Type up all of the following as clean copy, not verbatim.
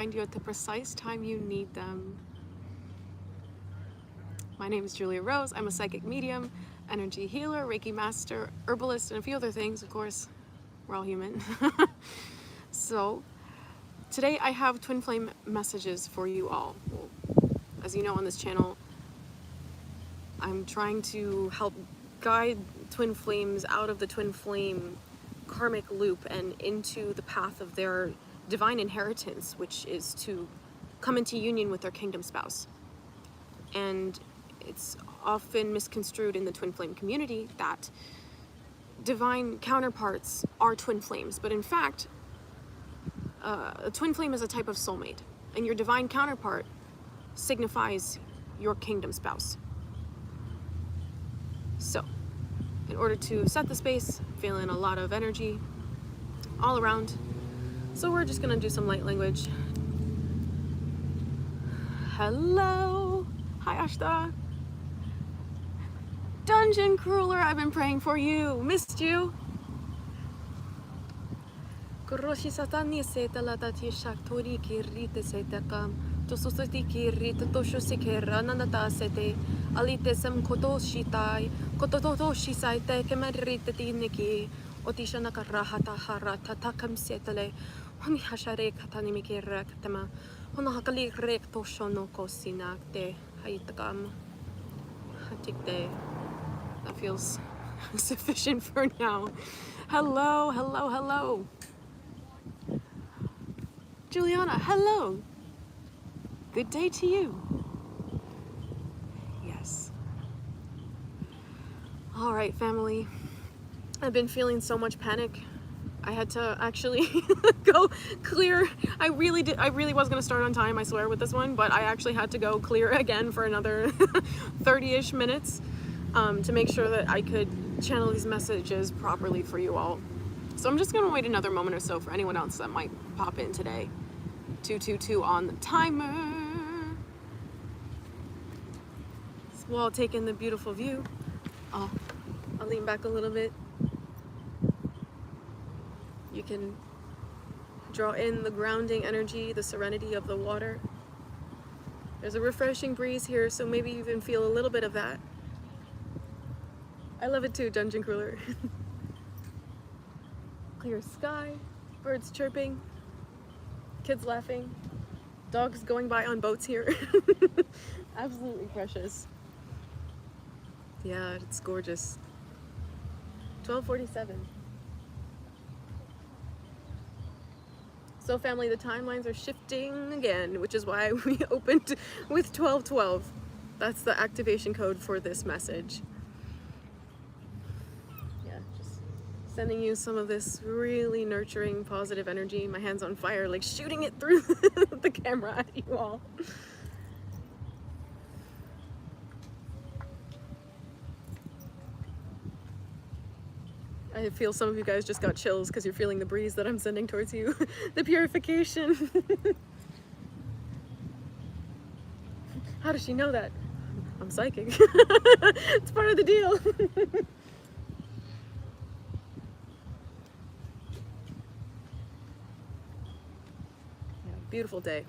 find you at the precise time you need them. My name is Julia Rose. I'm a psychic medium, energy healer, Reiki master, herbalist, and a few other things, of course. We're all human. So, today I have twin flame messages for you all. Well, as you know on this channel, I'm trying to help guide twin flames out of the twin flame karmic loop and into the path of their divine inheritance, which is to come into union with their kingdom spouse. And it's often misconstrued in the twin flame community that divine counterparts are twin flames, but in fact, a twin flame is a type of soulmate, and your divine counterpart signifies your kingdom spouse. So, in order to set the space, feeling a lot of energy all around, so we're just gonna do some light language. Hello! Hi Ashta! Dungeon Crueler, I've been praying for you! Missed you! Kuroshi satani se talatati shaktori kirite se takam tososoti kirite toshosike rananata sete alite sem kotoshitai kototoshi saite kemerite tiniki otishana karahata harata takam setale honi hashare katani mikira katama hona hakali rek toshono kosinakte haitakam hatikte. That feels sufficient for now. Hello, hello, hello. Juliana, hello. Good day to you. Yes. All right, family. I've been feeling so much panic. I had to actually go clear. I really was gonna start on time, I swear, with this one, but I actually had to go clear again for another 30-ish minutes to make sure that I could channel these messages properly for you all. So I'm just gonna wait another moment or so for anyone else that might pop in today. 222 on the timer. So while taking the beautiful view, I'll lean back a little bit. You can draw in the grounding energy, the serenity of the water. There's a refreshing breeze here, so maybe you even feel a little bit of that. I love it too, Dungeon Crueler. Clear sky, birds chirping, kids laughing, dogs going by on boats here. Absolutely precious. Yeah, it's gorgeous. 12:47. So family, the timelines are shifting again, which is why we opened with 12:12. That's the activation code for this message. Sending you some of this really nurturing, positive energy. My hand's on fire, like shooting it through the camera at you all. I feel some of you guys just got chills because you're feeling the breeze that I'm sending towards you. The purification. How does she know that? I'm psychic. It's part of the deal. Beautiful day.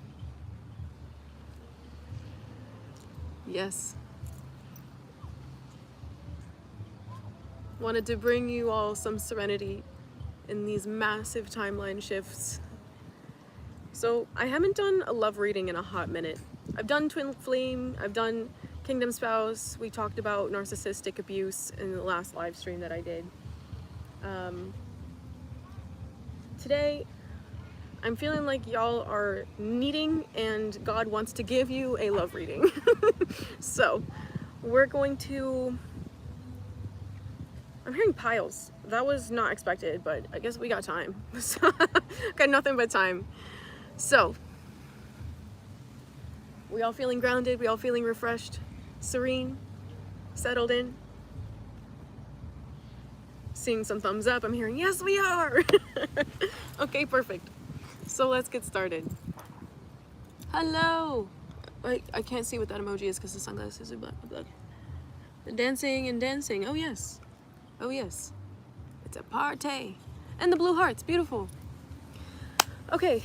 Yes. Wanted to bring you all some serenity in these massive timeline shifts. So I haven't done a love reading in a hot minute. I've done twin flame, I've done kingdom spouse, we talked about narcissistic abuse in the last live stream that I did. Today, I'm feeling like y'all are needing and God wants to give you a love reading. So we're going to, I'm hearing piles. That was not expected, but I guess we got time. Got nothing but time. So we all feeling grounded, we all feeling refreshed, serene, settled in. Seeing some thumbs up, I'm hearing, yes we are. Okay, perfect. So let's get started. Hello! I can't see what that emoji is because the sunglasses are black. The dancing and dancing. Oh yes. Oh yes. It's a party. And the blue hearts. Beautiful. Okay,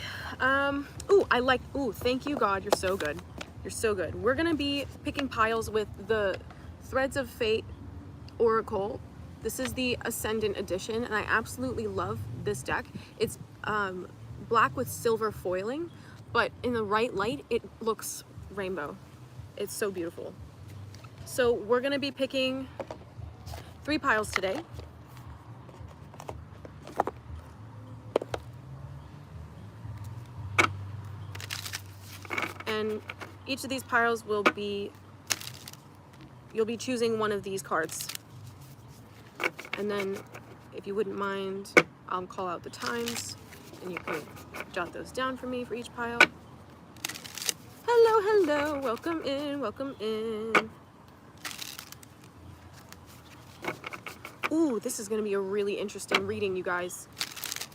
thank you, God, you're so good. You're so good. We're gonna be picking piles with the Threads of Fate Oracle. This is the Ascendant edition, and I absolutely love this deck. It's black with silver foiling, but in the right light, it looks rainbow. It's so beautiful. So we're gonna be picking 3 piles today. And each of these piles will be, you'll be choosing one of these cards. And then, if you wouldn't mind, I'll call out the times, and you can jot those down for me for each pile. Hello, hello, welcome in, welcome in. Ooh, this is gonna be a really interesting reading, you guys,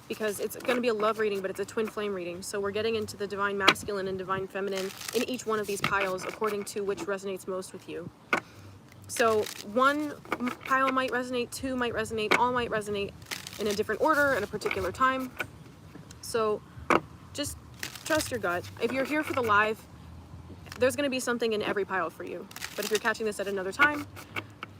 because it's gonna be a love reading, but it's a twin flame reading. So we're getting into the divine masculine and divine feminine in each one of these piles according to which resonates most with you. So 1 pile might resonate, 2 might resonate, all might resonate in a different order at a particular time. So just trust your gut. If you're here for the live, there's going to be something in every pile for you. But if you're catching this at another time,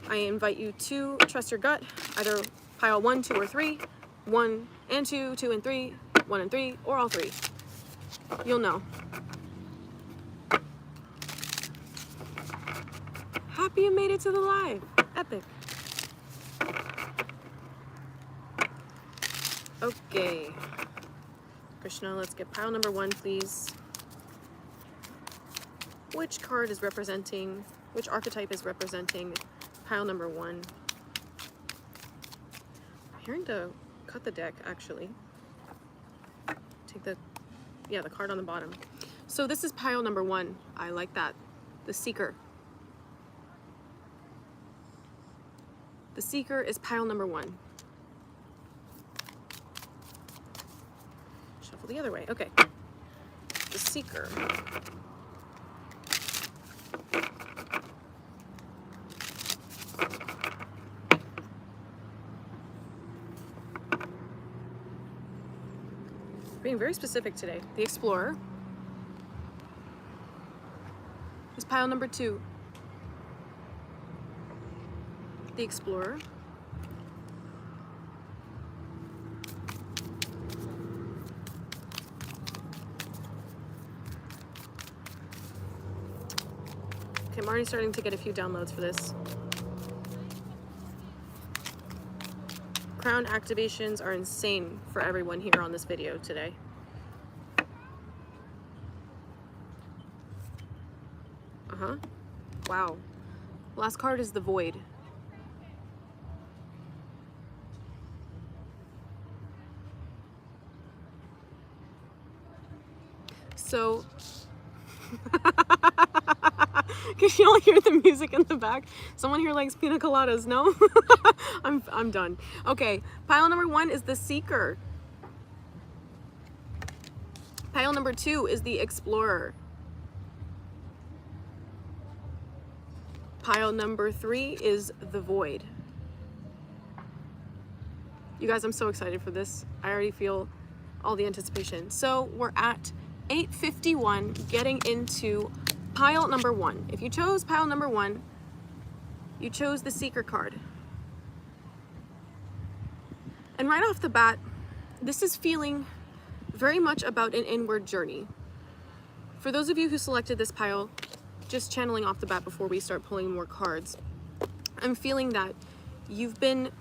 I invite you to trust your gut, either pile 1, 2, or 3, 1 and 2, 2 and 3, 1 and 3, or all 3. You'll know. Happy you made it to the live. Epic. Okay. Krishna, let's get pile number 1, please. Which card is representing, which archetype is representing pile number 1? I'm hearing to cut the deck, actually. Take the card on the bottom. So this is pile number 1. I like that. The Seeker. The Seeker is pile number 1. Shuffle the other way. Okay. The Seeker. Being very specific today. The Explorer is pile number 2. The Explorer. Okay, I'm already starting to get a few downloads for this. Crown activations are insane for everyone here on this video today. Wow. Last card is the Void. So, can you all hear the music in the back? Someone here likes pina coladas, no? I'm done. Okay, pile number 1 is the Seeker. Pile number 2 is the Explorer. Pile number 3 is the Void. You guys, I'm so excited for this. I already feel all the anticipation. So we're at 8:51, getting into pile number 1. If you chose pile number 1, you chose the Seeker card. And right off the bat, this is feeling very much about an inward journey. For those of you who selected this pile, just channeling off the bat before we start pulling more cards, I'm feeling that you've been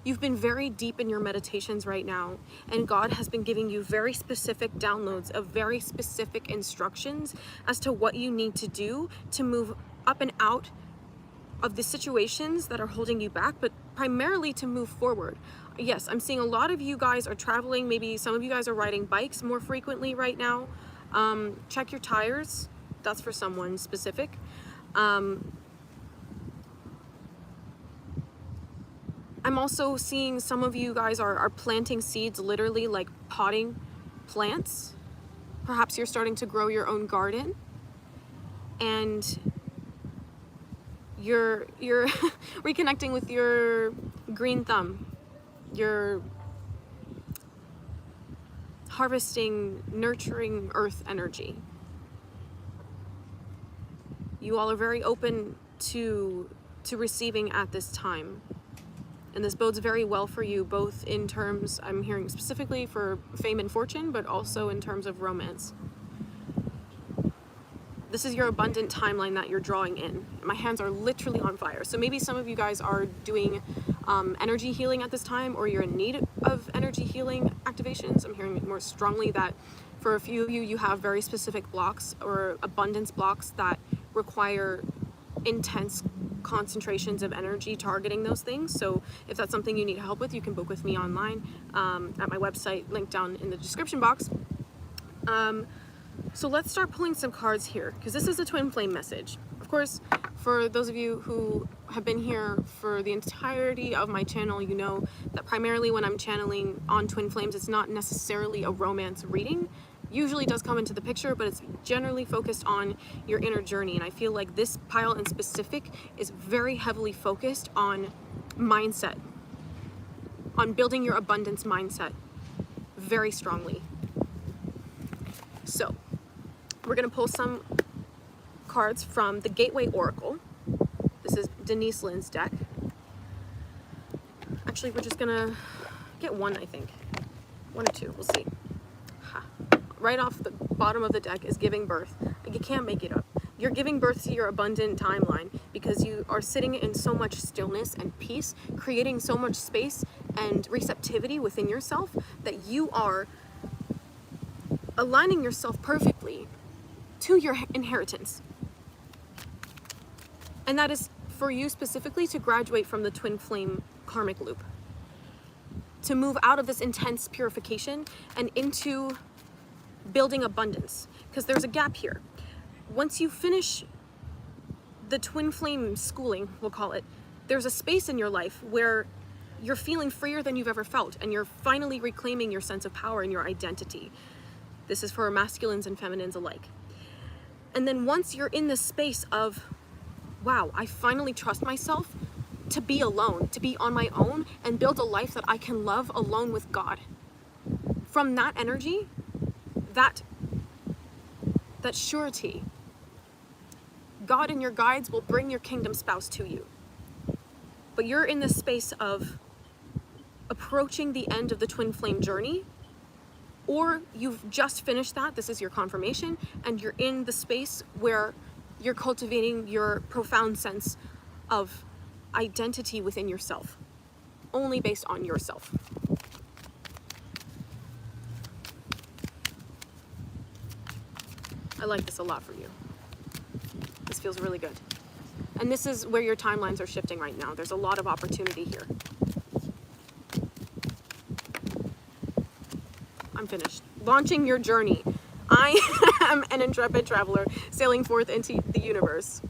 very deep in your meditations right now, and God has been giving you very specific downloads of very specific instructions as to what you need to do to move up and out of the situations that are holding you back, but primarily to move forward. Yes, I'm seeing a lot of you guys are traveling. Maybe some of you guys are riding bikes more frequently right now. Check your tires. That's for someone specific. I'm also seeing some of you guys are planting seeds, literally like potting plants. Perhaps you're starting to grow your own garden, and you're reconnecting with your green thumb, your harvesting, nurturing earth energy. You all are very open to receiving at this time. And this bodes very well for you, both in terms, I'm hearing specifically for fame and fortune, but also in terms of romance. This is your abundant timeline that you're drawing in. My hands are literally on fire. So maybe some of you guys are doing energy healing at this time, or you're in need of energy healing activations. I'm hearing more strongly that for a few of you, you have very specific blocks or abundance blocks that require intense concentrations of energy targeting those things. So if that's something you need help with, you can book with me online at my website, linked down in the description box. So let's start pulling some cards here, because this is a twin flame message. Of course, for those of you who have been here for the entirety of my channel, you know that primarily when I'm channeling on twin flames, it's not necessarily a romance reading. Usually does come into the picture, but it's generally focused on your inner journey. And I feel like this pile in specific is very heavily focused on mindset, on building your abundance mindset very strongly. So we're going to pull some cards from the Gateway Oracle. This is Denise Lynn's deck. Actually, we're just going to get one, I think. One or two, we'll see. Right off the bottom of the deck is giving birth. You can't make it up. You're giving birth to your abundant timeline because you are sitting in so much stillness and peace, creating so much space and receptivity within yourself that you are aligning yourself perfectly to your inheritance. And that is for you specifically to graduate from the twin flame karmic loop, to move out of this intense purification and into building abundance, because there's a gap here. Once you finish the twin flame schooling, we'll call it, there's a space in your life where you're feeling freer than you've ever felt, and you're finally reclaiming your sense of power and your identity. This is for masculines and feminines alike. And then once you're in this space of, wow, I finally trust myself to be alone, to be on my own, and build a life that I can love alone with God. From that energy, that surety, God and your guides will bring your kingdom spouse to you. But you're in this space of approaching the end of the twin flame journey, or you've just finished that, this is your confirmation, and you're in the space where you're cultivating your profound sense of identity within yourself, only based on yourself. I like this a lot for you. This feels really good. And this is where your timelines are shifting right now. There's a lot of opportunity here. I'm finished. Launching your journey. I am an intrepid traveler sailing forth into the universe.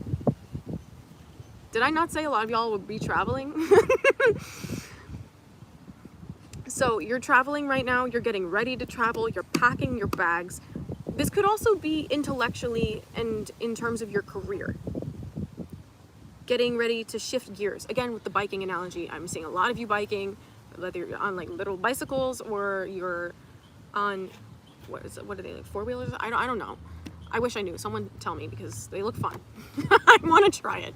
Did I not say a lot of y'all would be traveling? So you're traveling right now. You're getting ready to travel. You're packing your bags. This could also be intellectually and in terms of your career. Getting ready to shift gears. Again, with the biking analogy, I'm seeing a lot of you biking, whether you're on like little bicycles or you're on, what are they, like four-wheelers? I don't know. I wish I knew. Someone tell me, because they look fun. I want to try it.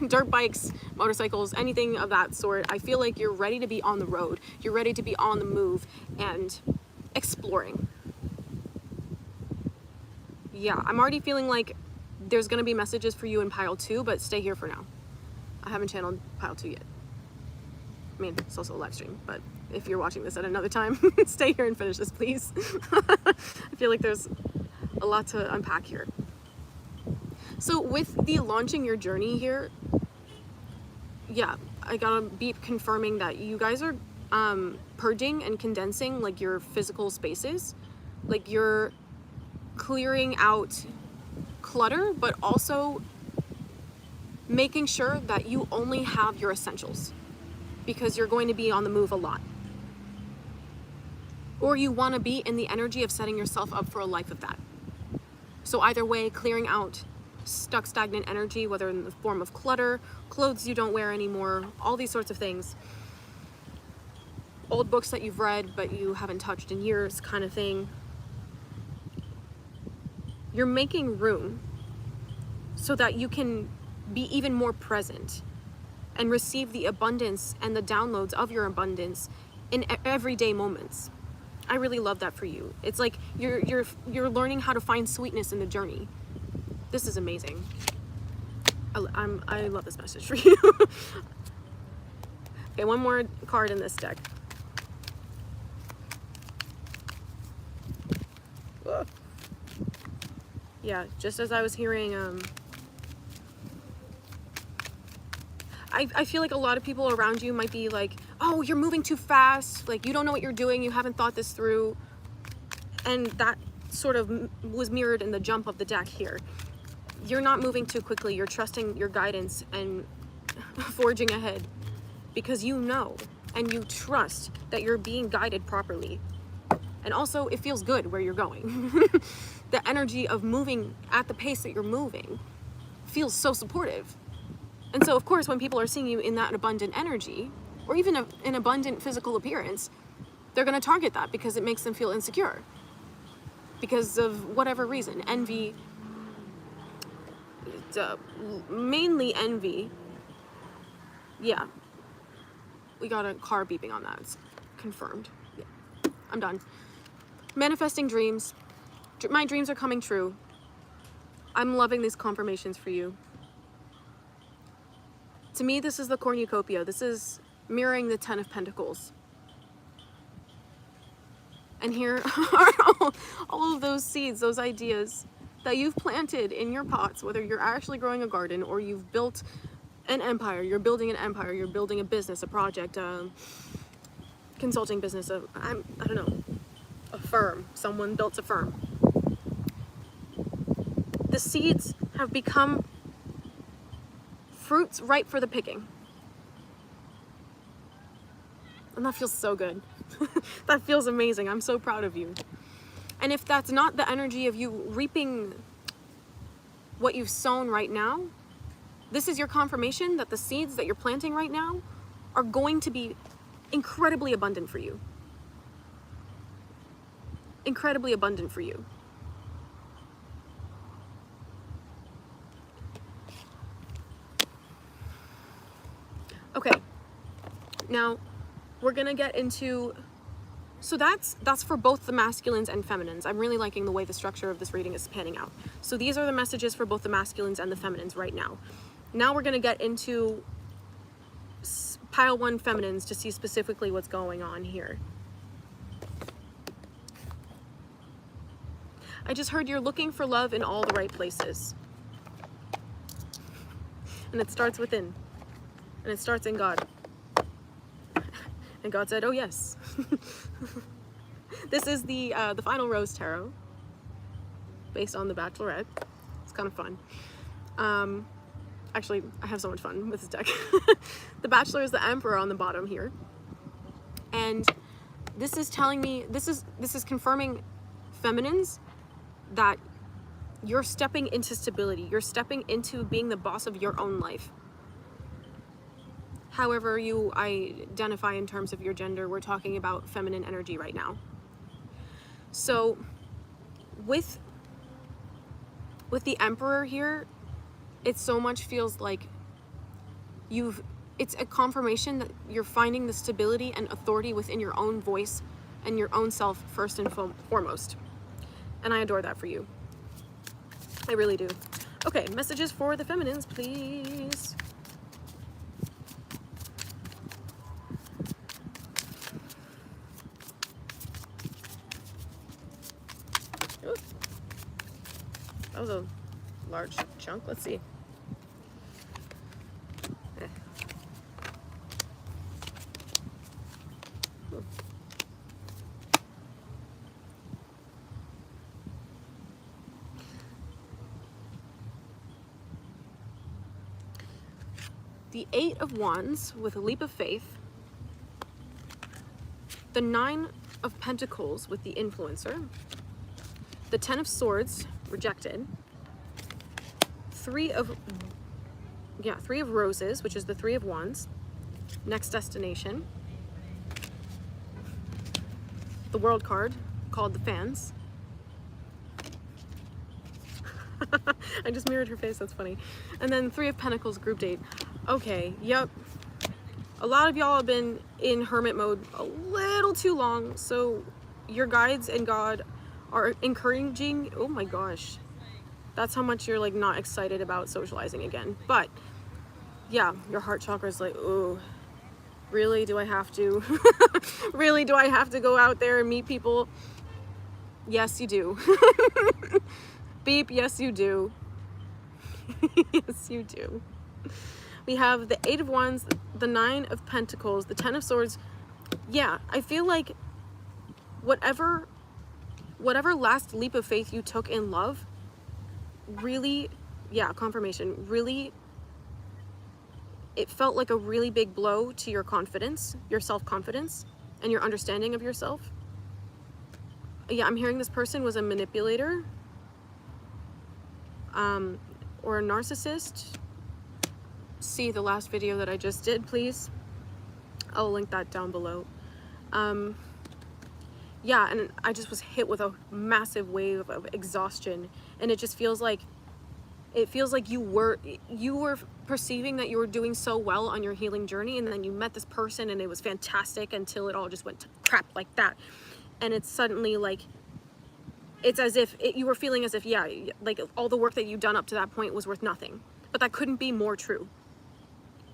Dirt bikes, motorcycles, anything of that sort. I feel like you're ready to be on the road. You're ready to be on the move and exploring. Yeah, I'm already feeling like there's going to be messages for you in pile 2, but stay here for now. I haven't channeled pile 2 yet. I mean, it's also a live stream, but if you're watching this at another time, stay here and finish this, please. I feel like there's a lot to unpack here. So with the launching your journey here, yeah, I got a beep confirming that you guys are purging and condensing like your physical spaces. Like you're clearing out clutter, but also making sure that you only have your essentials, because you're going to be on the move a lot. Or you want to be in the energy of setting yourself up for a life of that. So either way, clearing out stuck, stagnant energy, whether in the form of clutter, clothes you don't wear anymore, all these sorts of things. old books that you've read but you haven't touched in years kind of thing. You're making room so that you can be even more present and receive the abundance and the downloads of your abundance in everyday moments. I really love that for you. It's like you're learning how to find sweetness in the journey. This is amazing. I love this message for you. Okay, one more card in this deck. Ugh. Yeah, just as I was hearing, I feel like a lot of people around you might be like, oh, you're moving too fast, like you don't know what you're doing, you haven't thought this through. And that sort of was mirrored in the jump of the deck here. You're not moving too quickly, you're trusting your guidance and forging ahead because you know and you trust that you're being guided properly. And also it feels good where you're going. The energy of moving at the pace that you're moving feels so supportive. And so, of course, when people are seeing you in that abundant energy, or even an abundant physical appearance, they're going to target that because it makes them feel insecure. Because of whatever reason. Envy, mainly envy. Yeah. We got a car beeping on that. It's confirmed. Yeah. I'm done. Manifesting dreams. My dreams are coming true. I'm loving these confirmations for you. To me, this is the cornucopia. This is mirroring the 10 of Pentacles. And here are all of those seeds, those ideas that you've planted in your pots, whether you're actually growing a garden or you've built an empire, you're building an empire, you're building a business, a project, a consulting business, I don't know, a firm. Someone built a firm. The seeds have become fruits ripe for the picking. And that feels so good. That feels amazing. I'm so proud of you. And if that's not the energy of you reaping what you've sown right now, this is your confirmation that the seeds that you're planting right now are going to be incredibly abundant for you. Incredibly abundant for you. Okay, now we're gonna get into, so that's for both the masculines and feminines. I'm really liking the way the structure of this reading is panning out. So these are the messages for both the masculines and the feminines right now. Now we're gonna get into pile 1 feminines to see specifically what's going on here. I just heard you're looking for love in all the right places. And it starts within. And it starts in God. And God said, oh yes. This is the final Rose Tarot, based on the Bachelorette. It's kind of fun. Actually, I have so much fun with this deck. The Bachelor is the Emperor on the bottom here. And this is telling me, this is confirming feminines that you're stepping into stability. You're stepping into being the boss of your own life. However you identify in terms of your gender, we're talking about feminine energy right now. So with the Emperor here, it so much feels like it's a confirmation that you're finding the stability and authority within your own voice and your own self first and foremost. And I adore that for you. I really do. Okay, messages for the feminines, please. Ooh. That was a large chunk. Let's see. The 8 of Wands with a leap of faith, the 9 of Pentacles with the Influencer, the 10 of Swords, rejected, 3 of Roses, which is the 3 of Wands, next destination, the World card called the Fans. I just mirrored her face, that's funny. And then Three of Pentacles, group date. Okay, yep. A lot of y'all have been in hermit mode a little too long, so your guides and God are encouraging. Oh my gosh, that's how much you're like not excited about socializing again. But yeah, your heart chakra is like, oh, really? Do I have to? Really, do I have to go out there and meet people? Yes, you do. Beep, yes, you do. Yes, you do. We have the Eight of Wands, the Nine of Pentacles, the Ten of Swords. Yeah, I feel like whatever last leap of faith you took in love, really, yeah, confirmation, really, it felt like a really big blow to your confidence, your self-confidence, and your understanding of yourself. Yeah, I'm hearing this person was a manipulator, or a narcissist. See the last video that I just did, please. I'll link that down below. Yeah, and I just was hit with a massive wave of exhaustion, and it just feels like, you were perceiving that you were doing so well on your healing journey, and then you met this person and it was fantastic until it all just went to crap like that. And it's suddenly like, it's as if you were feeling as if, yeah, like all the work that you've done up to that point was worth nothing. But that couldn't be more true,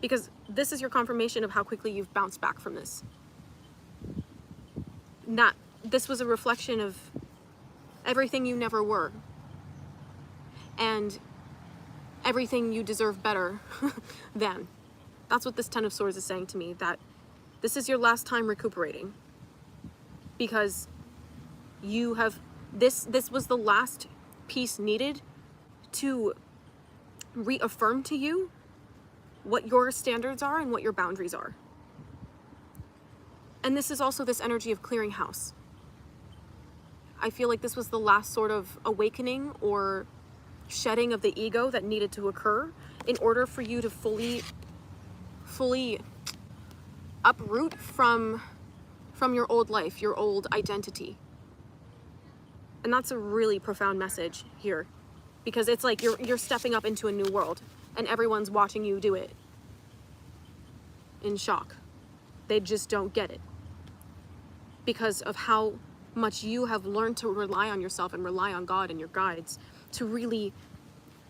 because this is your confirmation of how quickly you've bounced back from this. This was a reflection of everything you never were, and everything you deserve better than. That's what this Ten of Swords is saying to me, that this is your last time recuperating, because you have, this was the last piece needed to reaffirm to you what your standards are and what your boundaries are. And this is also this energy of clearing house. I feel like this was the last sort of awakening or shedding of the ego that needed to occur in order for you to fully uproot from your old life, your old identity. And that's a really profound message here, because it's like you're stepping up into a new world and everyone's watching you do it in shock. They just don't get it because of how much you have learned to rely on yourself and rely on God and your guides to really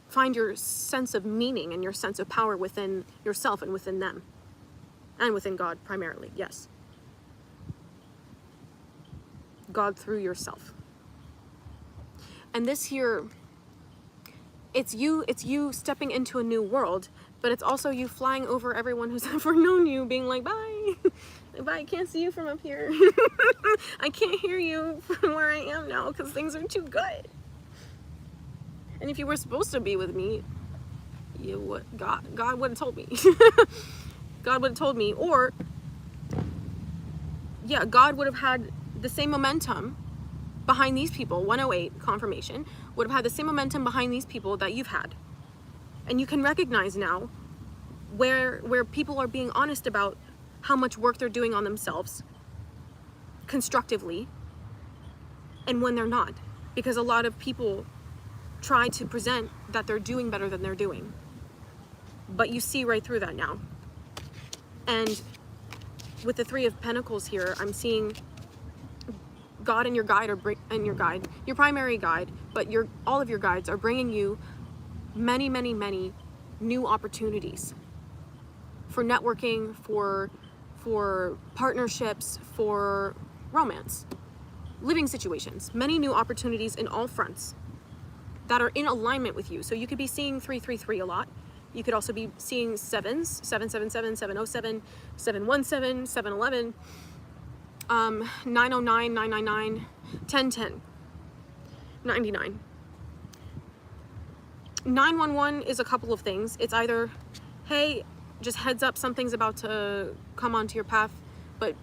find your sense of meaning and your sense of power within yourself and within them, and within God primarily. Yes, God through yourself. And this here, it's you stepping into a new world, but it's also you flying over everyone who's ever known you, being like, bye, bye, I can't see you from up here. I can't hear you from where I am now because things are too good. And if you were supposed to be with me, God would have told me. God would have told me, or yeah, God would have had the same momentum behind these people. 108 confirmation would have had the same momentum behind these people that you've had. And you can recognize now where people are being honest about how much work they're doing on themselves constructively, and when they're not, because a lot of people try to present that they're doing better than they're doing, but you see right through that now. And with the Three of Pentacles here, I'm seeing God and your guide your primary guide, but all of your guides are bringing you many, many, many new opportunities for networking, for partnerships, for romance, living situations, many new opportunities in all fronts that are in alignment with you. So you could be seeing 333 a lot. You could also be seeing sevens, 777, 707, 717, 711, 909, 999, 1010, 99. 911 is a couple of things. It's either, hey, just heads up, something's about to come onto your path, but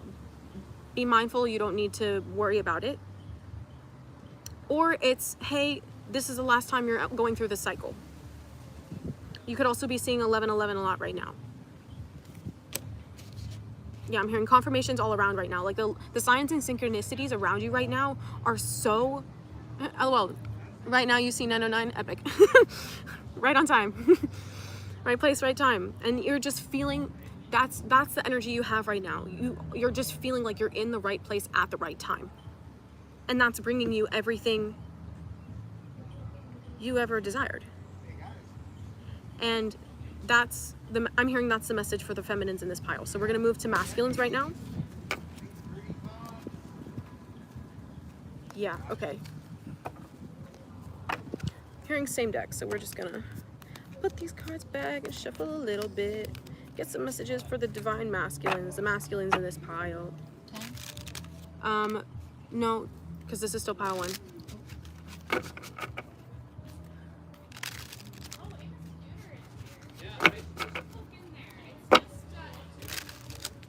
be mindful, you don't need to worry about it. Or it's, hey, this is the last time you're going through this cycle. You could also be seeing 1111 a lot right now. Yeah, I'm hearing confirmations all around right now. Like the signs and synchronicities around you right now are so, LOL, right now you see 909, epic. Right on time. Right place, right time. And you're just feeling, that's the energy you have right now. You're just feeling like you're in the right place at the right time. And that's bringing you everything you ever desired. And I'm hearing that's the message for the feminines in this pile. So we're gonna move to masculines right now. Yeah, okay. Hearing same deck, so we're just gonna put these cards back and shuffle a little bit. Get some messages for the divine masculines, the masculines in this pile. 10? No, because this is still pile 1.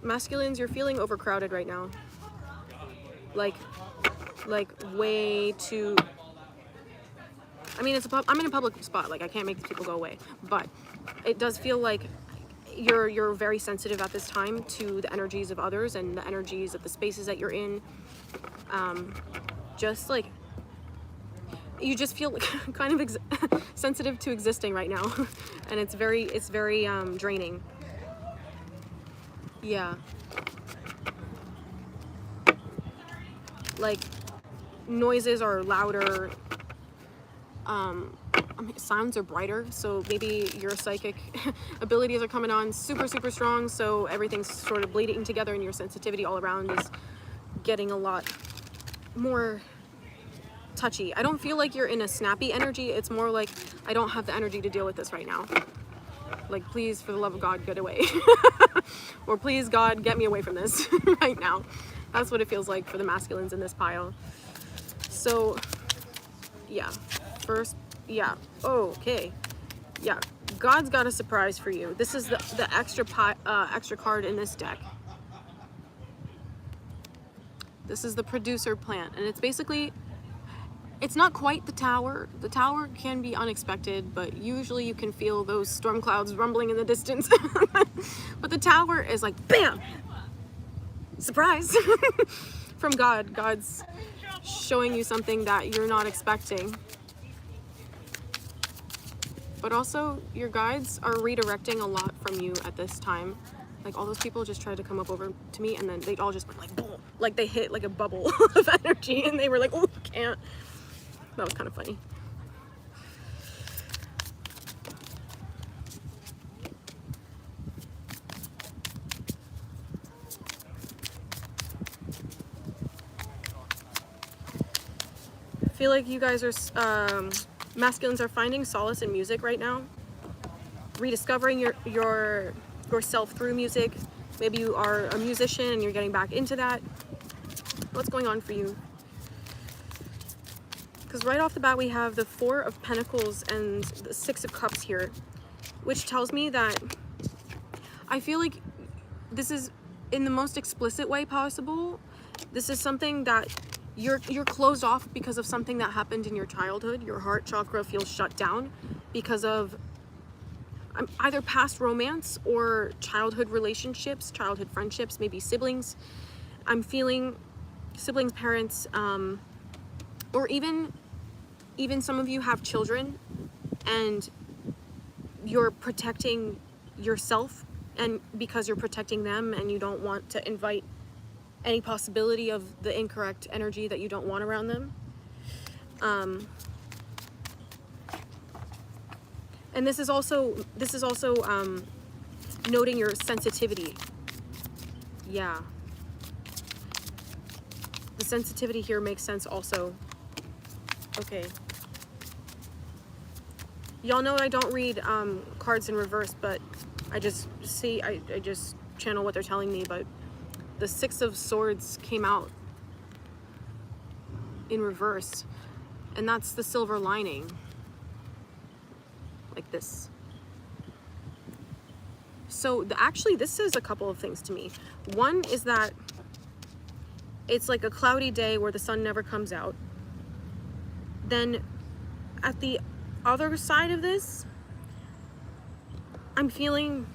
Masculines, you're feeling overcrowded right now. Like way too. I mean, I'm in a public spot. Like I can't make these people go away, but it does feel like you're very sensitive at this time to the energies of others and the energies of the spaces that you're in. Just like you just feel kind of sensitive to existing right now, and it's very draining. Yeah. Like noises are louder, sounds are brighter, so maybe your psychic abilities are coming on super strong, so everything's sort of bleeding together and your sensitivity all around is getting a lot more touchy. I don't feel like you're in a snappy energy, it's more like I don't have the energy to deal with this right now. Like, please, for the love of God, get away. Or please, God, get me away from this right now. That's what it feels like for the masculines in this pile. So, yeah. First, yeah. Oh, okay. Yeah. God's got a surprise for you. This is the extra card in this deck. This is the producer plant, and it's basically, it's not quite the tower. The tower can be unexpected, but usually you can feel those storm clouds rumbling in the distance. But the tower is like, bam! Surprise! From God. God's showing you something that you're not expecting. But also, your guides are redirecting a lot from you at this time. Like, all those people just tried to come up over to me, and then they all just went like, boom! Like, they hit like a bubble of energy, and they were like, oh, can't. That was kind of funny. I feel like you guys are, masculines are finding solace in music right now. Rediscovering yourself through music. Maybe you are a musician and you're getting back into that. What's going on for you? Because right off the bat we have the 4 of Pentacles and the 6 of Cups here, which tells me that I feel like this is, in the most explicit way possible, this is something that you're closed off because of something that happened in your childhood. Your heart chakra feels shut down because of either past romance or childhood relationships, childhood friendships, maybe siblings. I'm feeling siblings, parents, or even some of you have children and you're protecting yourself, and because you're protecting them and you don't want to invite any possibility of the incorrect energy that you don't want around them. And this is also noting your sensitivity. Yeah. The sensitivity here makes sense also. Okay. Y'all know I don't read cards in reverse, but I just see, I just channel what they're telling me, but the 6 of Swords came out in reverse, and that's the silver lining. Like this. So actually this says a couple of things to me. One is that it's like a cloudy day where the sun never comes out. Then at the other side of this, I'm feeling,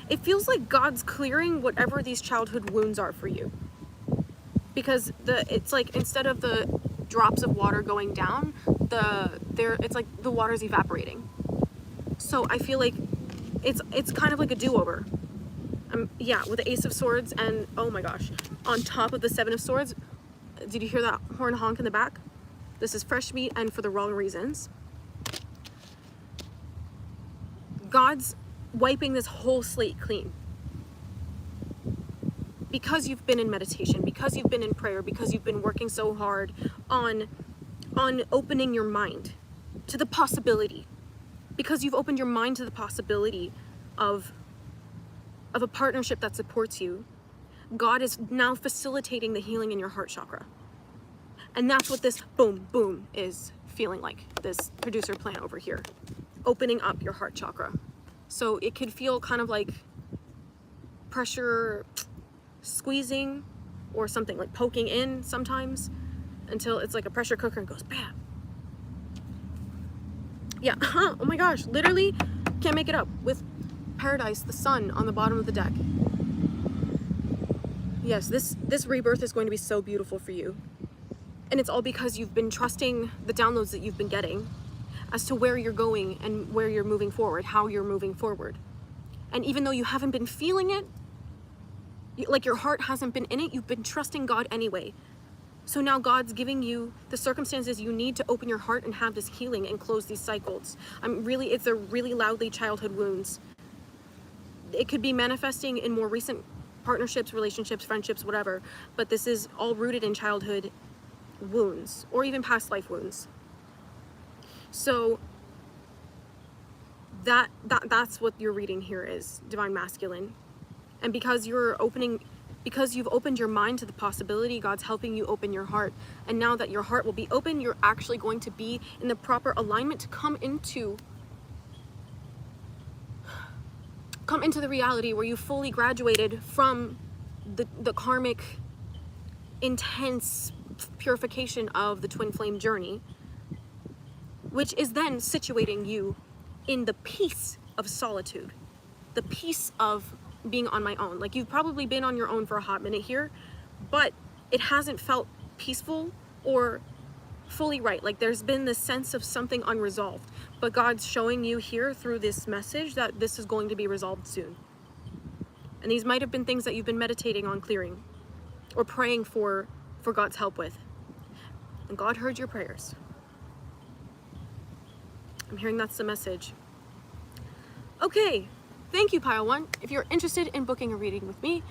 It feels like God's clearing whatever these childhood wounds are for you. Because it's like, instead of the drops of water going down, it's like the water's evaporating. So I feel like it's kind of like a do-over. Yeah, with the Ace of Swords and, oh my gosh, on top of the Seven of Swords. Did you hear that horn honk in the back? This is fresh meat and for the wrong reasons. God's wiping this whole slate clean. Because you've been in meditation, because you've been in prayer, because you've been working so hard on opening your mind to the possibility. Because you've opened your mind to the possibility of a partnership that supports you. God is now facilitating the healing in your heart chakra. And that's what this boom, boom is feeling like, this producer plant over here. Opening up your heart chakra. So it could feel kind of like pressure squeezing or something, like poking in sometimes until it's like a pressure cooker and goes bam. Yeah, oh my gosh, literally can't make it up, with Paradise, the sun on the bottom of the deck. Yes, this rebirth is going to be so beautiful for you. And it's all because you've been trusting the downloads that you've been getting as to where you're going and where you're moving forward, how you're moving forward. And even though you haven't been feeling it, like your heart hasn't been in it, you've been trusting God anyway. So now God's giving you the circumstances you need to open your heart and have this healing and close these cycles. It's a really loudly childhood wounds. It could be manifesting in more recent partnerships, relationships, friendships, whatever, but this is all rooted in childhood wounds or even past life wounds. So that's what your reading here is, Divine Masculine. And because you've opened your mind to the possibility, God's helping you open your heart. And now that your heart will be open, you're actually going to be in the proper alignment to come into the reality where you fully graduated from the karmic, intense purification of the twin flame journey, which is then situating you in the peace of solitude, the peace of being on my own. Like, you've probably been on your own for a hot minute here, but it hasn't felt peaceful or fully right. Like, there's been this sense of something unresolved, but God's showing you here through this message that this is going to be resolved soon. And these might have been things that you've been meditating on clearing or praying for God's help with. And God heard your prayers. I'm hearing that's the message. Okay, thank you, Pile 1. If you're interested in booking a reading with me,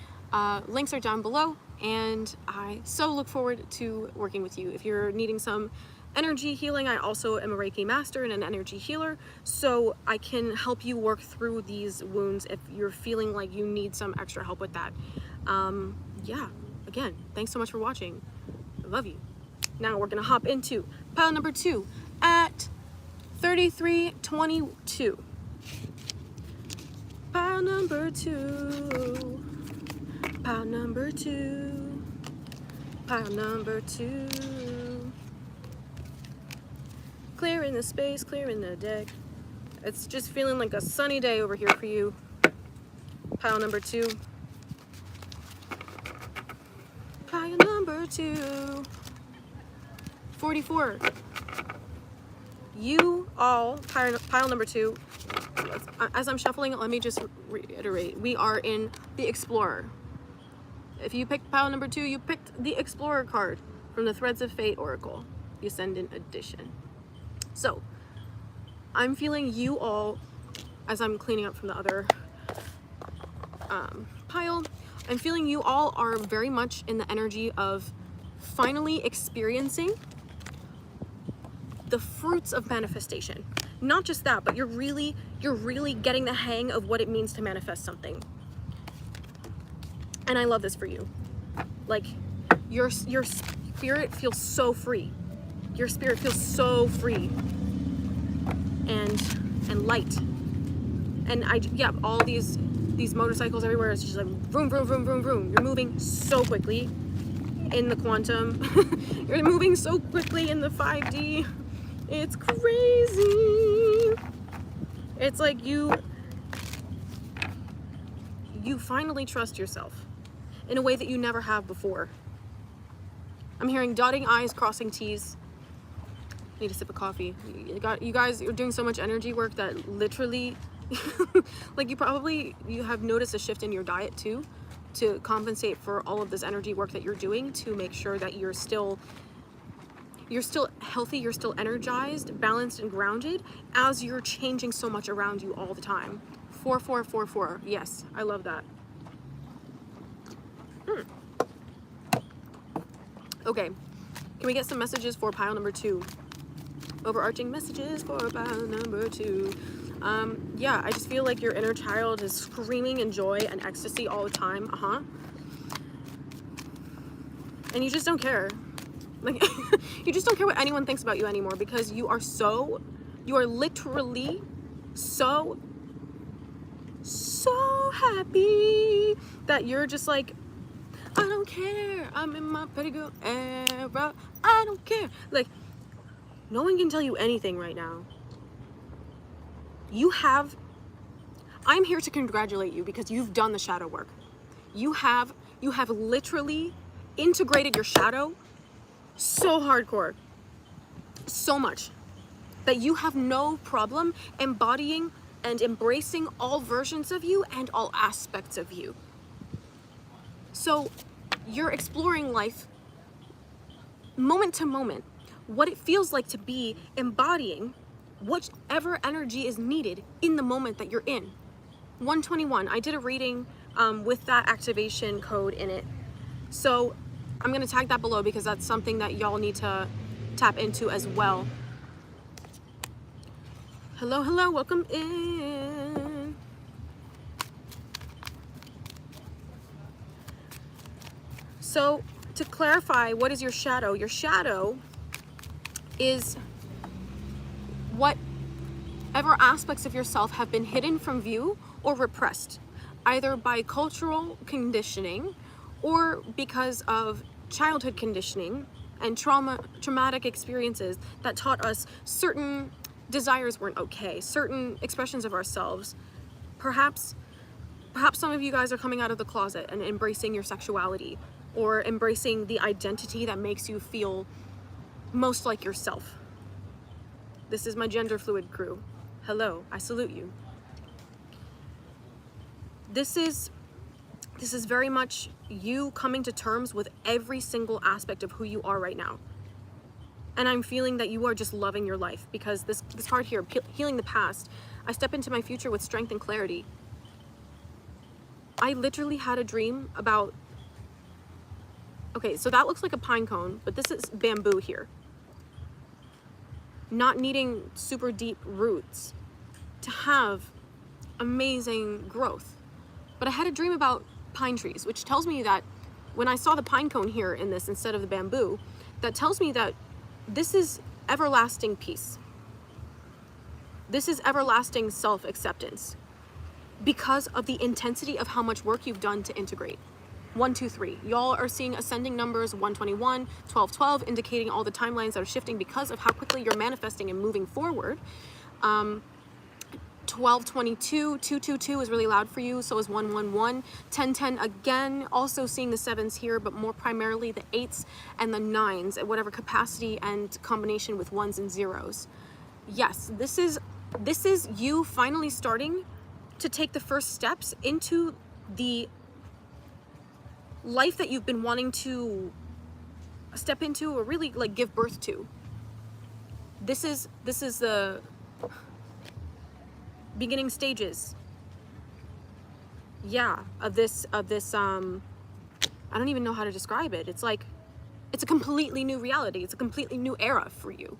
links are down below, and I so look forward to working with you. If you're needing some energy healing, I also am a Reiki master and an energy healer, so I can help you work through these wounds if you're feeling like you need some extra help with that. Yeah, again, thanks so much for watching. I love you. Now we're gonna hop into pile number 2 at 3322. Pile number 2. Pile number 2. Pile number 2. Clearing the space, clearing the deck. It's just feeling like a sunny day over here for you. Pile number 2. Pile number 2. 44. You all, pile number 2. As I'm shuffling, let me just reiterate. We are in the Explorer. If you picked pile number 2, you picked the Explorer card from the Threads of Fate Oracle, the Ascendant Edition. So, I'm feeling you all, as I'm cleaning up from the other pile, I'm feeling you all are very much in the energy of finally experiencing the fruits of manifestation. Not just that, but you're really getting the hang of what it means to manifest something. And I love this for you. Like, your spirit feels so free. Your spirit feels so free and light. And yeah, all these motorcycles everywhere, it's just like vroom, vroom, vroom, vroom, vroom. You're moving so quickly in the quantum. You're moving so quickly in the 5D. It's crazy. It's like you finally trust yourself in a way that you never have before. I'm hearing dotting I's, crossing T's. I need a sip of coffee. You guys are doing so much energy work that literally, like you have noticed a shift in your diet too, to compensate for all of this energy work that you're doing, to make sure that you're still healthy, you're still energized, balanced, and grounded as you're changing so much around you all the time. 4444. Yes, I love that. Okay, can we get some messages for pile number 2? Overarching messages for pile number 2. Yeah, I just feel like your inner child is screaming in joy and ecstasy all the time. And you just don't care. Like, you just don't care what anyone thinks about you anymore, because you are literally so happy that you're just like, I don't care, I'm in my pretty girl era, I don't care. Like, no one can tell you anything right now. I'm here to congratulate you because you've done the shadow work. You have literally integrated your shadow so hardcore, so much, that you have no problem embodying and embracing all versions of you and all aspects of you. So you're exploring life moment to moment, what it feels like to be embodying whatever energy is needed in the moment that you're in. 121, I did a reading with that activation code in it. So I'm gonna tag that below because that's something that y'all need to tap into as well. Hello, hello, welcome in. So to clarify, what is your shadow? Your shadow is whatever aspects of yourself have been hidden from view or repressed, either by cultural conditioning or because of childhood conditioning and traumatic experiences that taught us certain desires weren't okay, certain expressions of ourselves. Perhaps some of you guys are coming out of the closet and embracing your sexuality, or embracing the identity that makes you feel most like yourself. This is my gender fluid crew. Hello, I salute you. This is very much you coming to terms with every single aspect of who you are right now. And I'm feeling that you are just loving your life, because this card here, healing the past, I step into my future with strength and clarity. I literally had a dream about, okay, so that looks like a pine cone, but this is bamboo here. Not needing super deep roots to have amazing growth. But I had a dream about pine trees, which tells me that when I saw the pine cone here in this instead of the bamboo, that tells me that this is everlasting peace. This is everlasting self-acceptance because of the intensity of how much work you've done to integrate. 1, 2, 3. Y'all are seeing ascending numbers, 121, 12, 12, indicating all the timelines that are shifting because of how quickly you're manifesting and moving forward. 1222, 222 is really loud for you, so is 111. 1010 again, also seeing the 7s here, but more primarily the 8s and the 9s at whatever capacity and combination with 1s and 0s. Yes, this is you finally starting to take the first steps into the life that you've been wanting to step into, or really like give birth to. This is the beginning stages, yeah, of this I don't even know how to describe it. It's like, it's a completely new reality. It's a completely new era for you.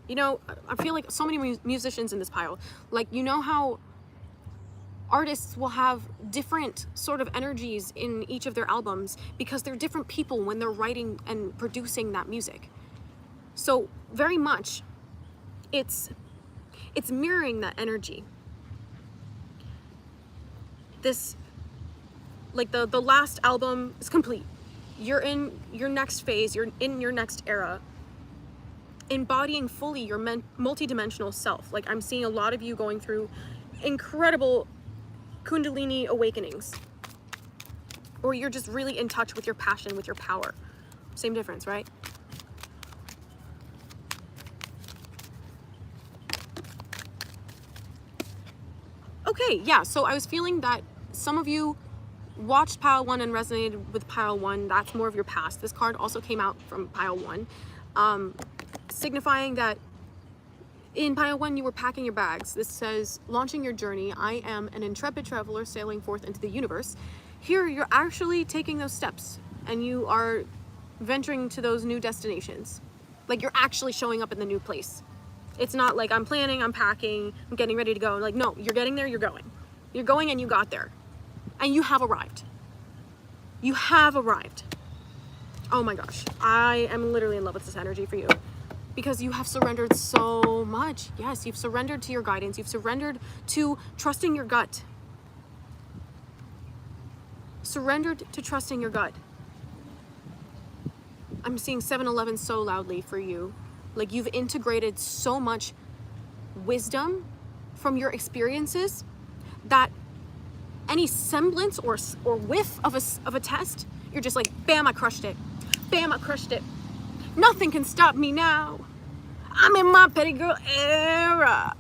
You know, I feel like so many musicians in this pile, like, you know how artists will have different sort of energies in each of their albums because they're different people when they're writing and producing that music. So very much it's mirroring that energy. This, like the last album is complete. You're in your next phase, you're in your next era, embodying fully your multi-dimensional self. Like, I'm seeing a lot of you going through incredible Kundalini awakenings. Or you're just really in touch with your passion, with your power. Same difference, right? Okay, yeah, so I was feeling that some of you watched pile 1 and resonated with pile 1. That's more of your past. This card also came out from pile 1, signifying that in pile 1 you were packing your bags. This says, launching your journey. I am an intrepid traveler sailing forth into the universe. Here you're actually taking those steps and you are venturing to those new destinations. Like, you're actually showing up in the new place. It's not like I'm planning, I'm packing, I'm getting ready to go. Like, no, you're getting there, you're going. You're going and you got there. And you have arrived. You have arrived. Oh my gosh. I am literally in love with this energy for you. Because you have surrendered so much. Yes, you've surrendered to your guidance. You've surrendered to trusting your gut. Surrendered to trusting your gut. I'm seeing 7-Eleven so loudly for you. Like, you've integrated so much wisdom from your experiences that any semblance or whiff of a test, you're just like, bam, I crushed it. Bam, I crushed it. Nothing can stop me now. I'm in my petty girl era.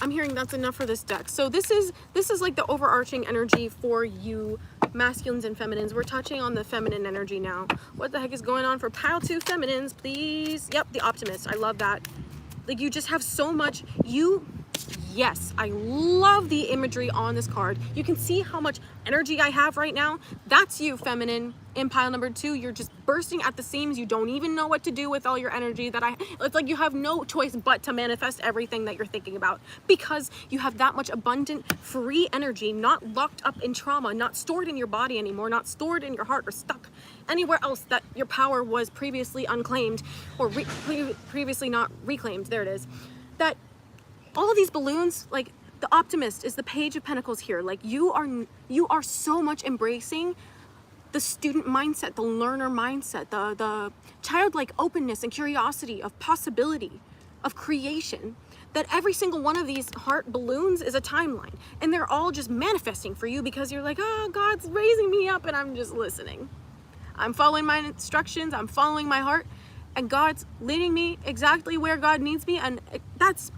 I'm hearing that's enough for this deck. So this is like the overarching energy for you masculines and feminines. We're touching on the feminine energy now. What the heck is going on for pile 2 feminines, please? Yep, the optimist. I love that. Like, you just have so much. Yes, I love the imagery on this card. You can see how much energy I have right now. That's you, feminine. In pile number 2, you're just bursting at the seams. You don't even know what to do with all your energy. It's like you have no choice but to manifest everything that you're thinking about, because you have that much abundant, free energy, not locked up in trauma, not stored in your body anymore, not stored in your heart or stuck anywhere else that your power was previously unclaimed or previously not reclaimed. There it is. That all of these balloons, like, the optimist is the Page of Pentacles here. Like, you are so much embracing the student mindset, the learner mindset, the childlike openness and curiosity of possibility, of creation, that every single one of these heart balloons is a timeline, and they're all just manifesting for you because you're like, oh, God's raising me up and I'm just listening. I'm following my instructions, I'm following my heart, and God's leading me exactly where God needs me, and that's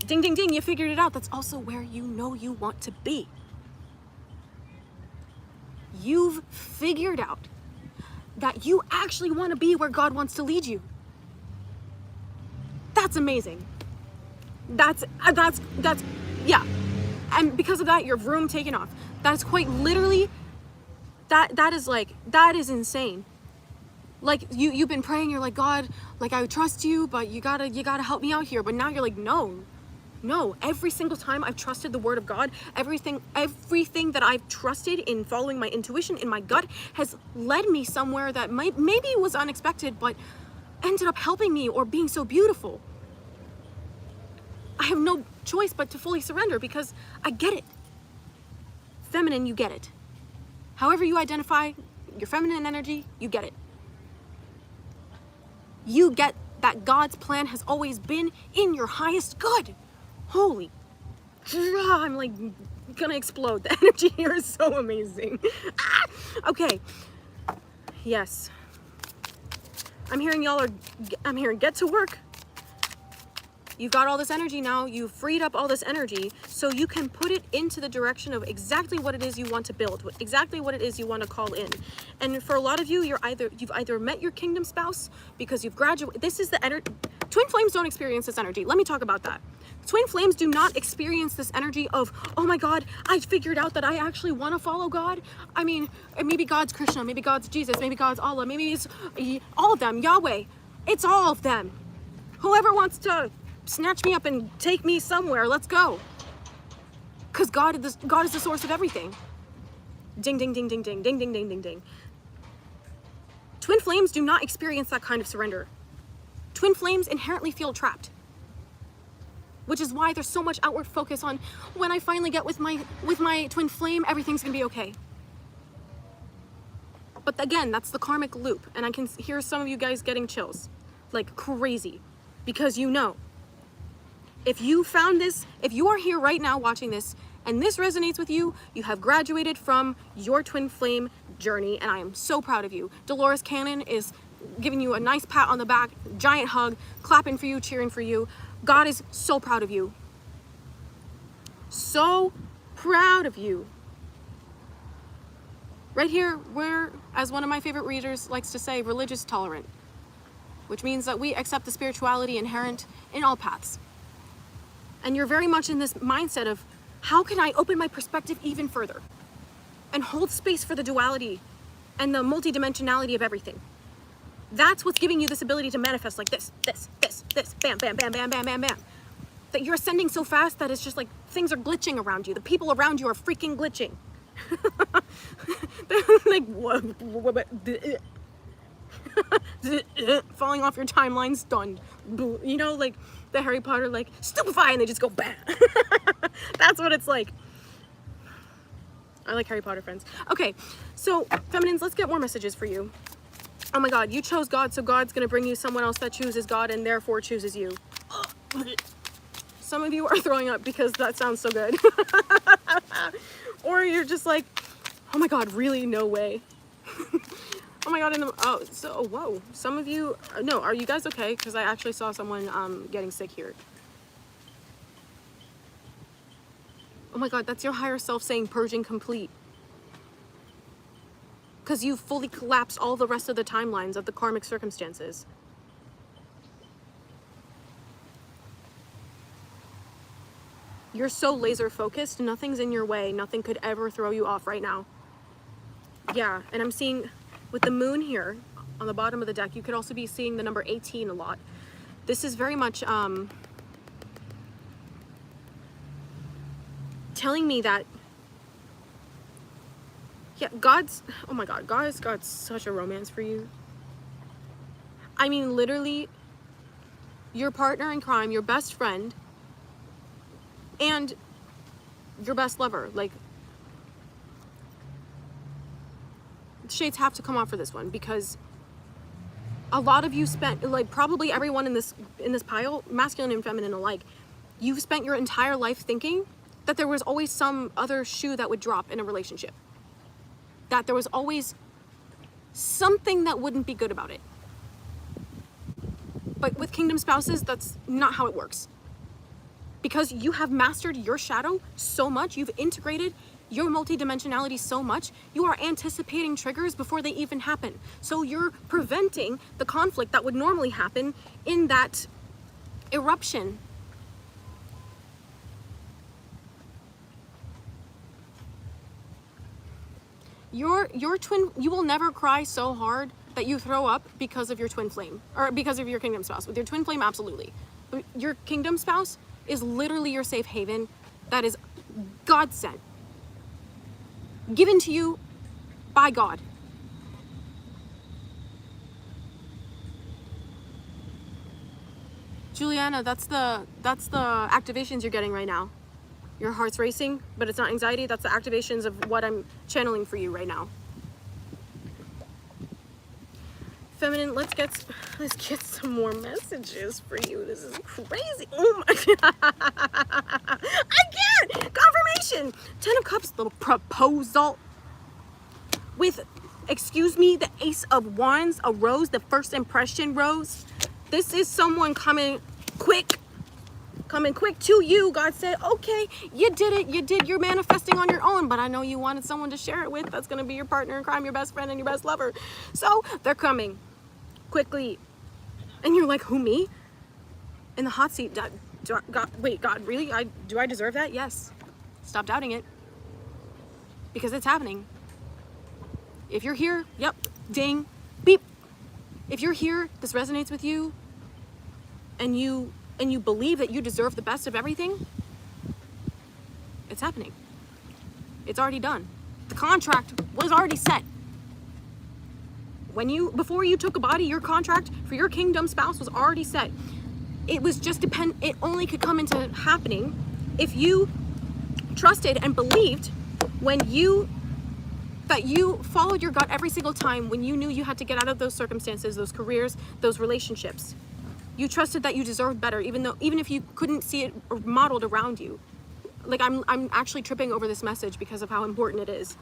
ding, ding, ding, you figured it out. That's also where you know you want to be. You've figured out that you actually want to be where God wants to lead you. That's amazing. That's yeah. And because of that, your vroom taken off. That's quite literally, that is insane. Like, you've been praying, you're like, God, like, I trust you, but you gotta help me out here. But now you're like, no, every single time I've trusted the word of God, everything that I've trusted in following my intuition, in my gut, has led me somewhere that maybe was unexpected, but ended up helping me or being so beautiful. I have no choice but to fully surrender because I get it. Feminine, you get it. However you identify your feminine energy, you get it. You get that God's plan has always been in your highest good. Holy, I'm like gonna explode. The energy here is so amazing. Okay, yes. I'm hearing get to work. You've got all this energy now. You've freed up all this energy so you can put it into the direction of exactly what it is you want to build, exactly what it is you want to call in. And for a lot of you, you've either met your kingdom spouse because you've graduated. This is the energy. Twin flames don't experience this energy. Let me talk about that. Twin flames do not experience this energy of, oh my God, I figured out that I actually want to follow God. I mean, maybe God's Krishna, maybe God's Jesus, maybe God's Allah, maybe it's all of them, Yahweh. It's all of them. Whoever wants to snatch me up and take me somewhere, let's go. Because God is the source of everything. Ding, ding, ding, ding, ding, ding, ding, ding, ding, ding. Twin flames do not experience that kind of surrender. Twin flames inherently feel trapped, which is why there's so much outward focus on when I finally get with my twin flame, everything's gonna be okay. But again, that's the karmic loop. And I can hear some of you guys getting chills like crazy, because you know, if you found this, if you are here right now watching this and this resonates with you, you have graduated from your twin flame journey, and I am so proud of you. Dolores Cannon is giving you a nice pat on the back, giant hug, clapping for you, cheering for you. God is so proud of you. So proud of you. Right here, we're, as one of my favorite readers likes to say, religious tolerant, which means that we accept the spirituality inherent in all paths. And you're very much in this mindset of, how can I open my perspective even further and hold space for the duality and the multidimensionality of everything? That's what's giving you this ability to manifest like this, bam, bam, bam, bam, bam, bam, bam. That you're ascending so fast that it's just like things are glitching around you. The people around you are freaking glitching. They're like, falling off your timeline, stunned. You know, like the Harry Potter, like, stupefy, and they just go bam. That's what it's like. I like Harry Potter, friends. Okay, so feminines, let's get more messages for you. Oh my God, you chose God, so God's gonna bring you someone else that chooses God and therefore chooses you. Some of you are throwing up because that sounds so good. Or you're just like, oh my God, really? No way. Oh my God, whoa. Some of you, no, are you guys okay? Because I actually saw someone getting sick here. Oh my God, that's your higher self saying purging complete. Because you fully collapsed all the rest of the timelines of the karmic circumstances. You're so laser focused, nothing's in your way. Nothing could ever throw you off right now. Yeah, and I'm seeing with the moon here on the bottom of the deck, you could also be seeing the number 18 a lot. This is very much telling me that, yeah, oh my God, God's got such a romance for you. I mean, literally, your partner in crime, your best friend, and your best lover. Like, shades have to come off for this one, because a lot of you spent, like, probably everyone in this pile, masculine and feminine alike, you've spent your entire life thinking that there was always some other shoe that would drop in a relationship, that there was always something that wouldn't be good about it. But with kingdom spouses, that's not how it works. Because you have mastered your shadow so much, you've integrated your multidimensionality so much, you are anticipating triggers before they even happen. So you're preventing the conflict that would normally happen in that eruption. Your twin, you will never cry so hard that you throw up because of your twin flame, or because of your kingdom spouse. With your twin flame, absolutely. Your kingdom spouse is literally your safe haven that is God sent, given to you by God. Juliana, that's the activations you're getting right now. Your heart's racing, but it's not anxiety. That's the activations of what I'm channeling for you right now. Feminine, let's get some more messages for you. This is crazy. Oh my God. I can't. Confirmation. 10 of Cups, little proposal. With, excuse me, the Ace of Wands, a rose, the first impression rose. This is someone coming quick to you. God said, okay, you did it. You're manifesting on your own, but I know you wanted someone to share it with. That's going to be your partner in crime, your best friend, and your best lover. So they're coming quickly. And you're like, who, me? In the hot seat. God, really? Do I deserve that? Yes. Stop doubting it. Because it's happening. If you're here, yep, ding, beep. If you're here, this resonates with you, and you believe that you deserve the best of everything, it's happening. It's already done. The contract was already set. Before you took a body, your contract for your kingdom spouse was already set. It was just it only could come into happening if you trusted and believed that you followed your gut every single time when you knew you had to get out of those circumstances, those careers, those relationships. You trusted that you deserved better, even if you couldn't see it modeled around you. Like, I'm actually tripping over this message because of how important it is.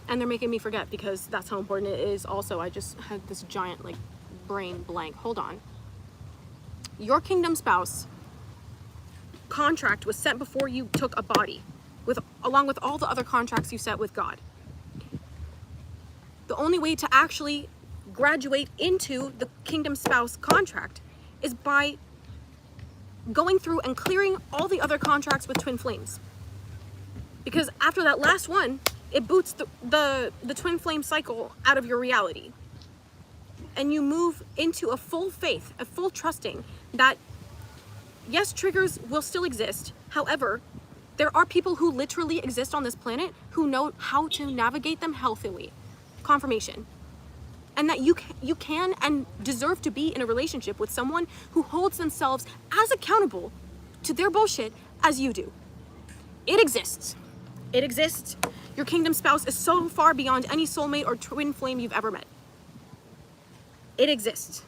And they're making me forget because that's how important it is also. I just had this giant, like, brain blank. Hold on. Your kingdom spouse contract was set before you took a body, along with all the other contracts you set with God. The only way to actually graduate into the kingdom spouse contract is by going through and clearing all the other contracts with twin flames. Because after that last one, it boots the twin flame cycle out of your reality. And you move into a full faith, a full trusting that, yes, triggers will still exist. However, there are people who literally exist on this planet who know how to navigate them healthily. Confirmation. And that you can and deserve to be in a relationship with someone who holds themselves as accountable to their bullshit as you do. It exists. It exists. Your kingdom spouse is so far beyond any soulmate or twin flame you've ever met. It exists.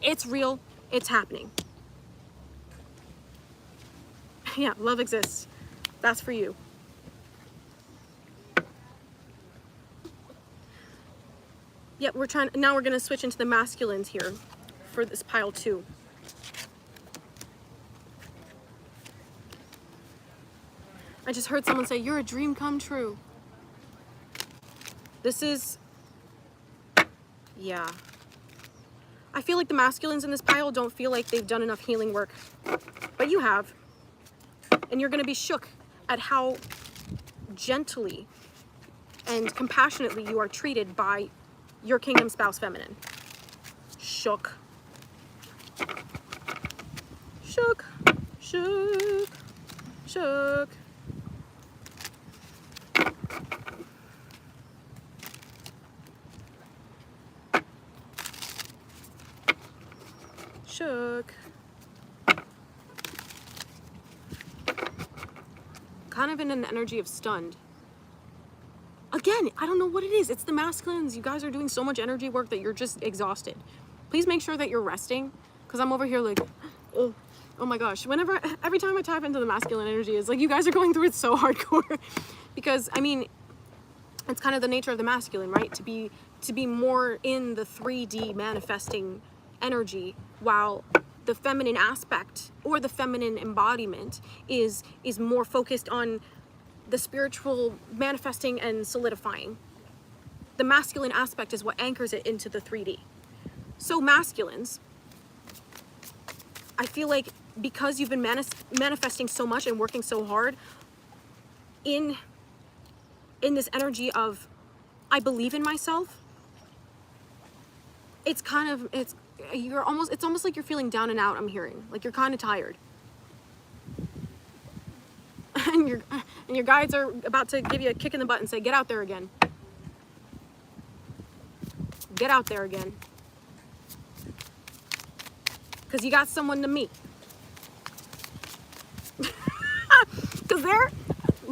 It's real. It's happening. Yeah, love exists. That's for you. Yeah, now we're gonna switch into the masculines here for this pile 2. I just heard someone say, you're a dream come true. This is, yeah. I feel like the masculines in this pile don't feel like they've done enough healing work, but you have. And you're gonna be shook at how gently and compassionately you are treated by your kingdom spouse feminine. Shook. Shook. Shook. Shook. Shook. Kind of in an energy of stunned. Again, I don't know what it is. It's the masculines. You guys are doing so much energy work that you're just exhausted. Please make sure that you're resting, because I'm over here like, oh my gosh. Every time I tap into the masculine energy, it's like you guys are going through it so hardcore. Because, I mean, it's kind of the nature of the masculine, right? To be more in the 3D manifesting energy, while the feminine aspect or the feminine embodiment is more focused on the spiritual manifesting and solidifying. The masculine aspect is what anchors it into the 3D. So masculines, I feel like because you've been manifesting so much and working so hard in this energy of, I believe in myself, it's almost like you're feeling down and out. I'm hearing like you're kind of tired. And your guides are about to give you a kick in the butt and say, get out there again. Get out there again. Because you got someone to meet. Because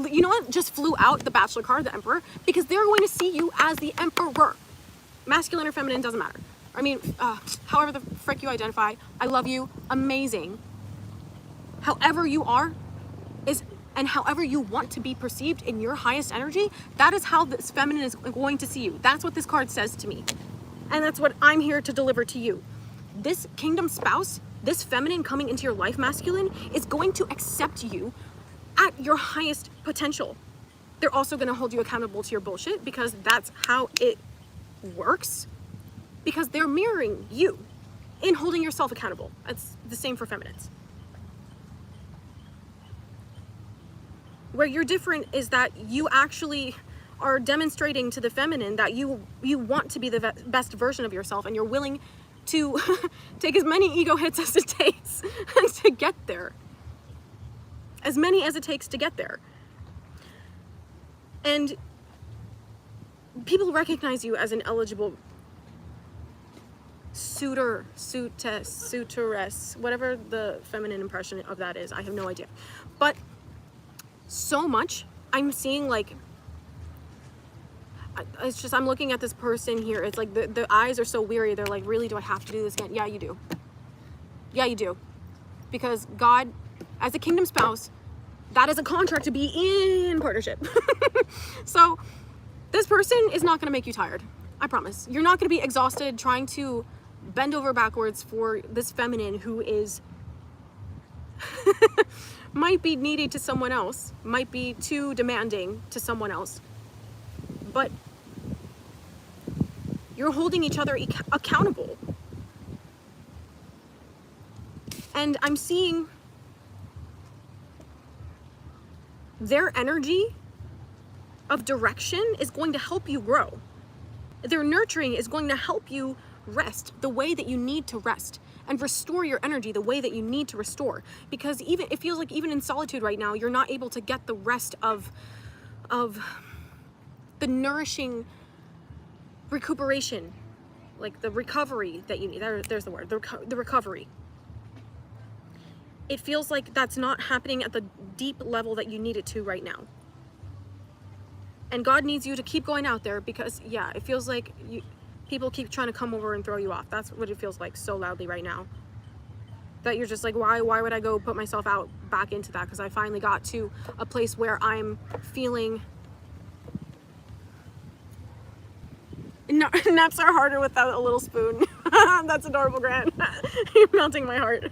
you know what just flew out? The Bachelor card, the Emperor. Because they're going to see you as the Emperor. Masculine or feminine, doesn't matter. I mean, however the frick you identify, I love you, amazing. However you are, and however you want to be perceived in your highest energy, that is how this feminine is going to see you. That's what this card says to me. And that's what I'm here to deliver to you. This kingdom spouse, this feminine coming into your life, masculine, is going to accept you at your highest potential. They're also going to hold you accountable to your bullshit, because that's how it works. Because they're mirroring you in holding yourself accountable. It's the same for feminines. Where you're different is that you actually are demonstrating to the feminine that you want to be the best version of yourself, and you're willing to take as many ego hits as it takes to get there. As many as it takes to get there. And people recognize you as an eligible suitor, suitoress, whatever the feminine impression of that is. I have no idea. But so much, I'm seeing like it's just, I'm looking at this person here. It's like the eyes are so weary. They're like, really, do I have to do this again? Yeah, you do. Yeah, you do. Because God, as a kingdom spouse, that is a contract to be in partnership. So this person is not going to make you tired. I promise. You're not going to be exhausted trying to bend over backwards for this feminine who is might be needy to someone else, might be too demanding to someone else, but you're holding each other accountable. And I'm seeing their energy of direction is going to help you grow. Their nurturing is going to help you rest the way that you need to rest, and restore your energy the way that you need to restore. Because even it feels like even in solitude right now, you're not able to get the rest of the nourishing recuperation, like the recovery that you need. There's the word, the recovery. It feels like that's not happening at the deep level that you need it to right now. And God needs you to keep going out there, because yeah, it feels like people keep trying to come over and throw you off. That's what it feels like so loudly right now. That you're just like, why would I go put myself out back into that? Because I finally got to a place where I'm feeling... Naps are harder without a little spoon. That's adorable, Grant. You're melting my heart.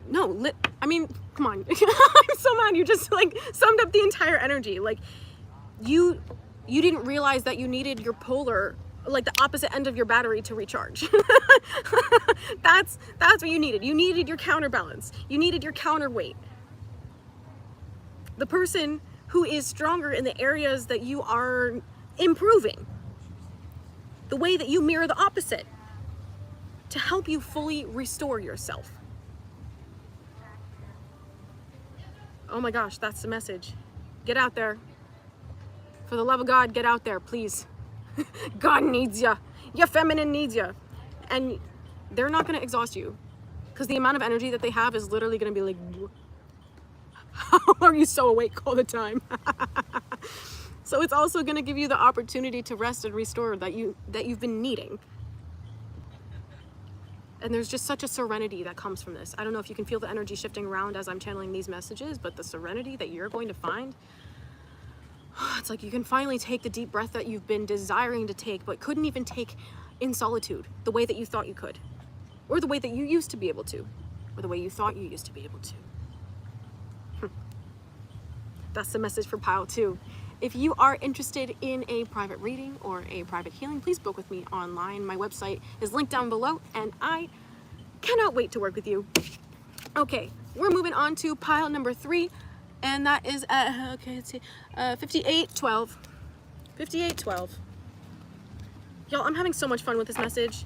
No, I mean, come on. I'm so mad. You just like summed up the entire energy. Like you didn't realize that you needed your polar, like the opposite end of your battery to recharge. That's what you needed. You needed your counterbalance. You needed your counterweight. The person who is stronger in the areas that you are improving. The way that you mirror the opposite to help you fully restore yourself. Oh my gosh, that's the message. Get out there. For the love of God, get out there, please. God needs ya. Your feminine needs ya. And they're not going to exhaust you. Because the amount of energy that they have is literally going to be like, how are you so awake all the time? So it's also going to give you the opportunity to rest and restore that you've been needing. And there's just such a serenity that comes from this. I don't know if you can feel the energy shifting around as I'm channeling these messages, but the serenity that you're going to find, it's like you can finally take the deep breath that you've been desiring to take, but couldn't even take in solitude the way that you thought you could, or the way that you used to be able to, or the way you thought you used to be able to. That's the message for pile 2. If you are interested in a private reading or a private healing, please book with me online. My website is linked down below, and I cannot wait to work with you. Okay, we're moving on to pile number 3, and that is at, okay, let's see, 5812. 5812. Y'all, I'm having so much fun with this message.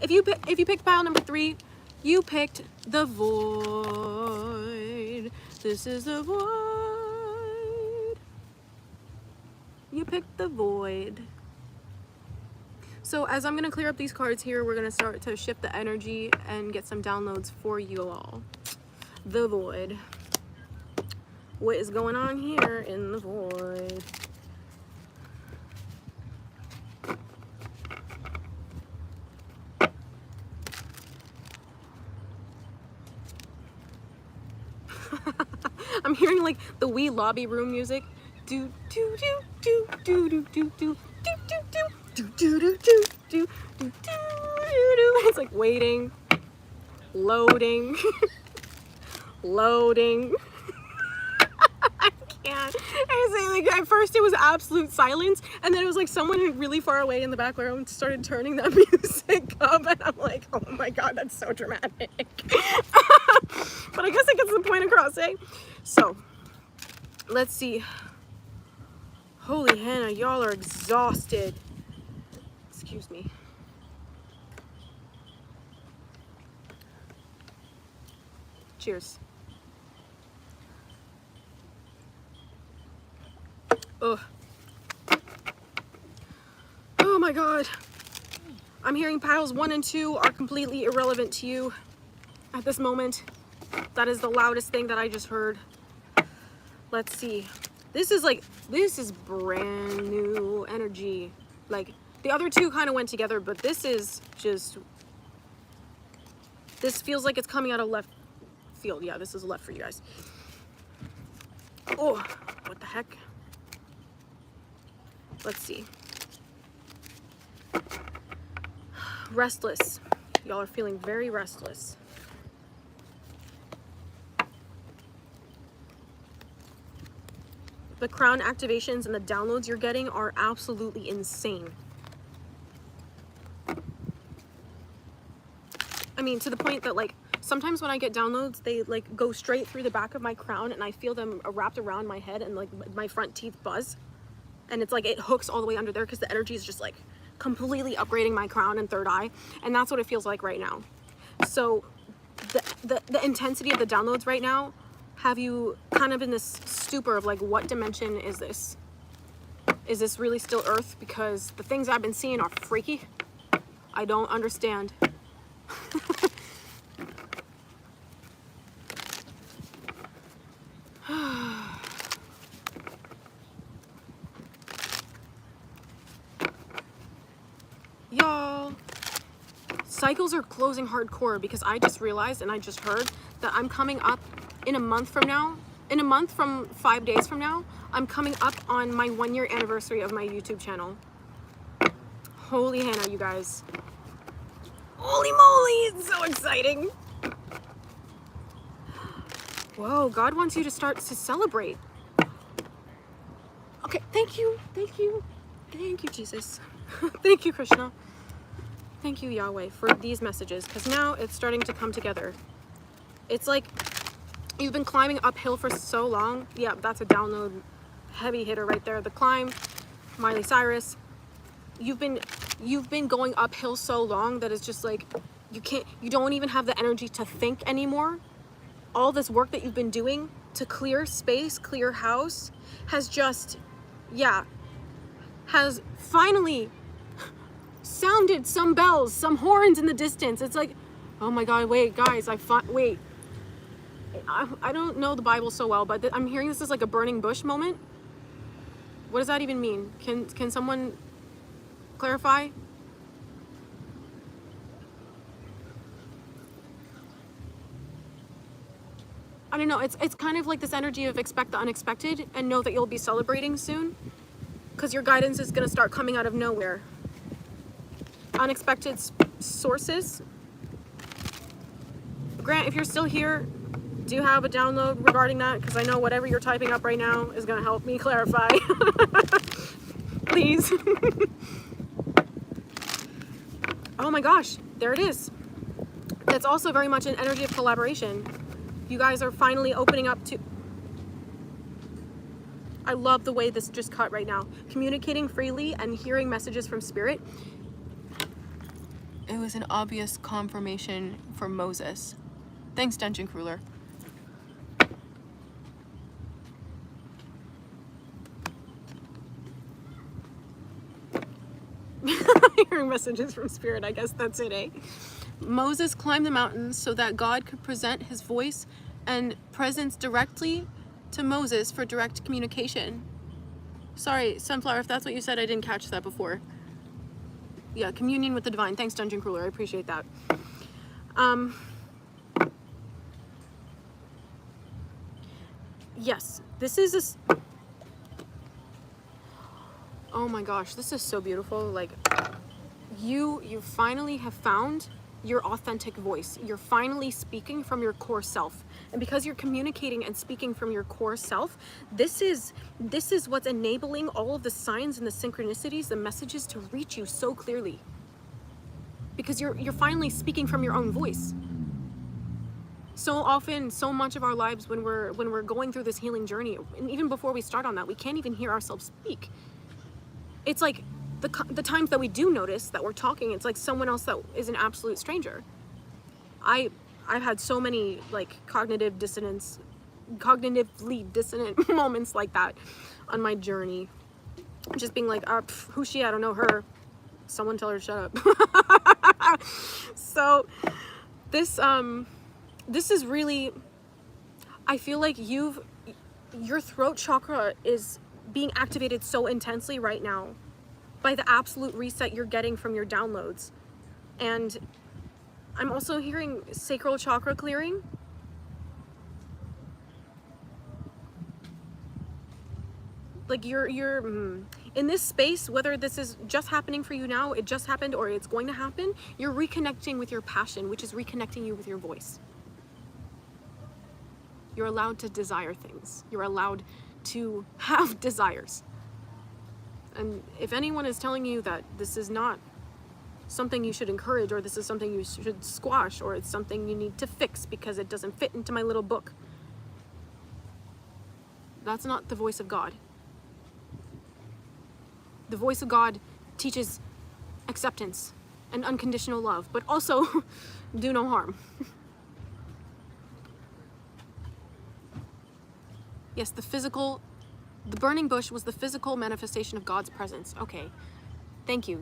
If you picked pile number 3, you picked the void. This is the void. You picked the void. So as I'm going to clear up these cards here, we're going to start to shift the energy and get some downloads for you all. The void. What is going on here in the void? I'm hearing like the Wii lobby room music. Do do do do do do do do do do do do do do do. It's like waiting, loading, loading. I can't. I say like at first it was absolute silence, and then it was like someone really far away in the background started turning that music up, and I'm like, oh my god, that's so dramatic. But I guess it gets the point across, eh? So let's see. Holy Hannah, y'all are exhausted. Excuse me. Cheers. Ugh. Oh my god. I'm hearing piles 1 and 2 are completely irrelevant to you at this moment. That is the loudest thing that I just heard. Let's see. This is brand new energy. Like, the other two kind of went together, but this is just, this feels like it's coming out of left field. Yeah, this is left for you guys. Oh, what the heck? Let's see. Restless. Y'all are feeling very restless. The crown activations and the downloads you're getting are absolutely insane. I mean, to the point that, like, sometimes when I get downloads, they like go straight through the back of my crown and I feel them wrapped around my head and like my front teeth buzz. And it's like it hooks all the way under there because the energy is just like completely upgrading my crown and third eye. And that's what it feels like right now. So the intensity of the downloads right now have you kind of in this stupor of like, what dimension is this? Is this really still Earth? Because the things I've been seeing are freaky. I don't understand. Y'all, cycles are closing hardcore because I just realized and I just heard that I'm coming up in a month from now, in a month from 5 days from now, I'm coming up on my 1-year anniversary of my YouTube channel. Holy Hannah, you guys. Holy moly, it's so exciting. Whoa, God wants you to start to celebrate. Okay, thank you, Jesus. Thank you, Krishna. Thank you, Yahweh, for these messages, because now it's starting to come together. It's like you've been climbing uphill for so long. Yeah, that's a download heavy hitter right there. The climb, Miley Cyrus. You've been going uphill so long that it's just like you don't even have the energy to think anymore. All this work that you've been doing to clear space, clear house, has just, yeah, has finally sounded some bells, some horns in the distance. It's like, oh my God, wait, guys, wait. I don't know the Bible so well, but I'm hearing this as like a burning bush moment. What does that even mean? Can someone clarify? I don't know, it's kind of like this energy of expect the unexpected and know that you'll be celebrating soon, because your guidance is going to start coming out of nowhere. Unexpected sources. Grant, if you're still here, do you have a download regarding that? Because I know whatever you're typing up right now is going to help me clarify. Please. Oh my gosh, there it is. That's also very much an energy of collaboration. You guys are finally opening up to... I love the way this just cut right now. Communicating freely and hearing messages from spirit. It was an obvious confirmation for Moses. Thanks, Dungeon Crueler. Hearing messages from spirit, I guess that's it, eh? Moses climbed the mountains so that God could present his voice and presence directly to Moses for direct communication. Sorry, Sunflower, if that's what you said, I didn't catch that before. Yeah, communion with the divine. Thanks, Dungeon Crueler. I appreciate that. Yes, this is a... Oh my gosh, this is so beautiful. Like, you finally have found your authentic voice. You're finally speaking from your core self. And because you're communicating and speaking from your core self, this is what's enabling all of the signs and the synchronicities, the messages to reach you so clearly. Because you're finally speaking from your own voice. So often, so much of our lives when we're going through this healing journey, and even before we start on that, we can't even hear ourselves speak. It's like the times that we do notice that we're talking, it's like someone else that is an absolute stranger. I've had so many like cognitively dissonant moments like that on my journey. Just being like, who's she? I don't know her. Someone tell her to shut up. So this is really, I feel like your throat chakra is being activated so intensely right now by the absolute reset you're getting from your downloads. And I'm also hearing sacral chakra clearing. Like you're in this space, whether this is just happening for you now, it just happened, or it's going to happen, you're reconnecting with your passion, which is reconnecting you with your voice. You're allowed to desire things. You're allowed to have desires. And if anyone is telling you that this is not something you should encourage, or this is something you should squash, or it's something you need to fix because it doesn't fit into my little book, that's not the voice of God. The voice of God teaches acceptance and unconditional love, but also do no harm. Yes, the burning bush was the physical manifestation of God's presence. Okay, thank you.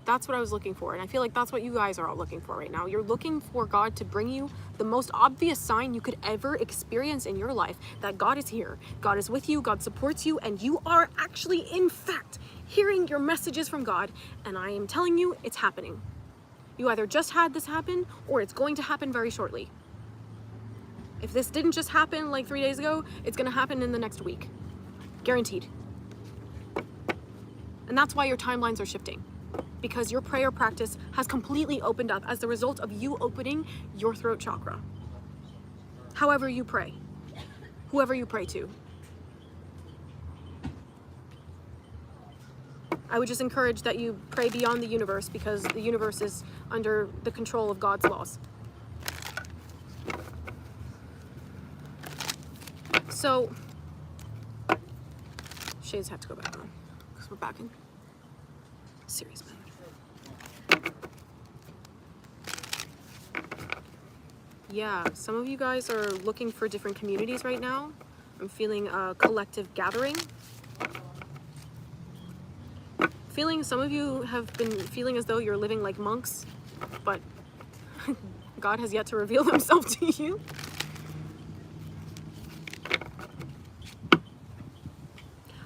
That's what I was looking for, and I feel like that's what you guys are all looking for right now. You're looking for God to bring you the most obvious sign you could ever experience in your life, that God is here, God is with you, God supports you, and you are actually, in fact, hearing your messages from God, and I am telling you, it's happening. You either just had this happen, or it's going to happen very shortly. If this didn't just happen like 3 days ago, it's gonna happen in the next week. Guaranteed. And that's why your timelines are shifting. Because your prayer practice has completely opened up as a result of you opening your throat chakra. However you pray, whoever you pray to. I would just encourage that you pray beyond the universe, because the universe is under the control of God's laws. So, shades have to go back on because we're back in serious mode. Yeah, some of you guys are looking for different communities right now. I'm feeling a collective gathering. Some of you have been feeling as though you're living like monks, but God has yet to reveal himself to you.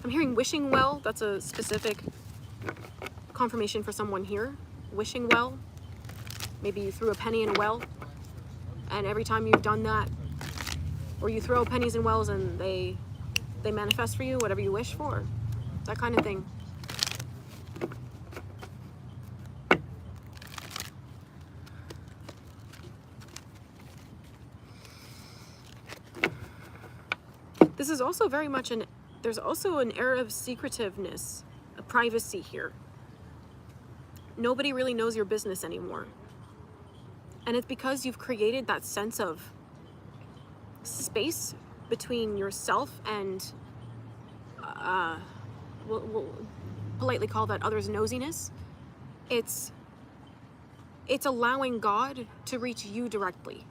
I'm hearing wishing well. That's a specific confirmation for someone here. Wishing well. Maybe you threw a penny in a well, and every time you've done that, or you throw pennies in wells and they manifest for you whatever you wish for. That kind of thing. This is also very much there's also an air of secretiveness, a privacy here. Nobody really knows your business anymore. And it's because you've created that sense of space between yourself and, we'll politely call that others' nosiness. It's allowing God to reach you directly.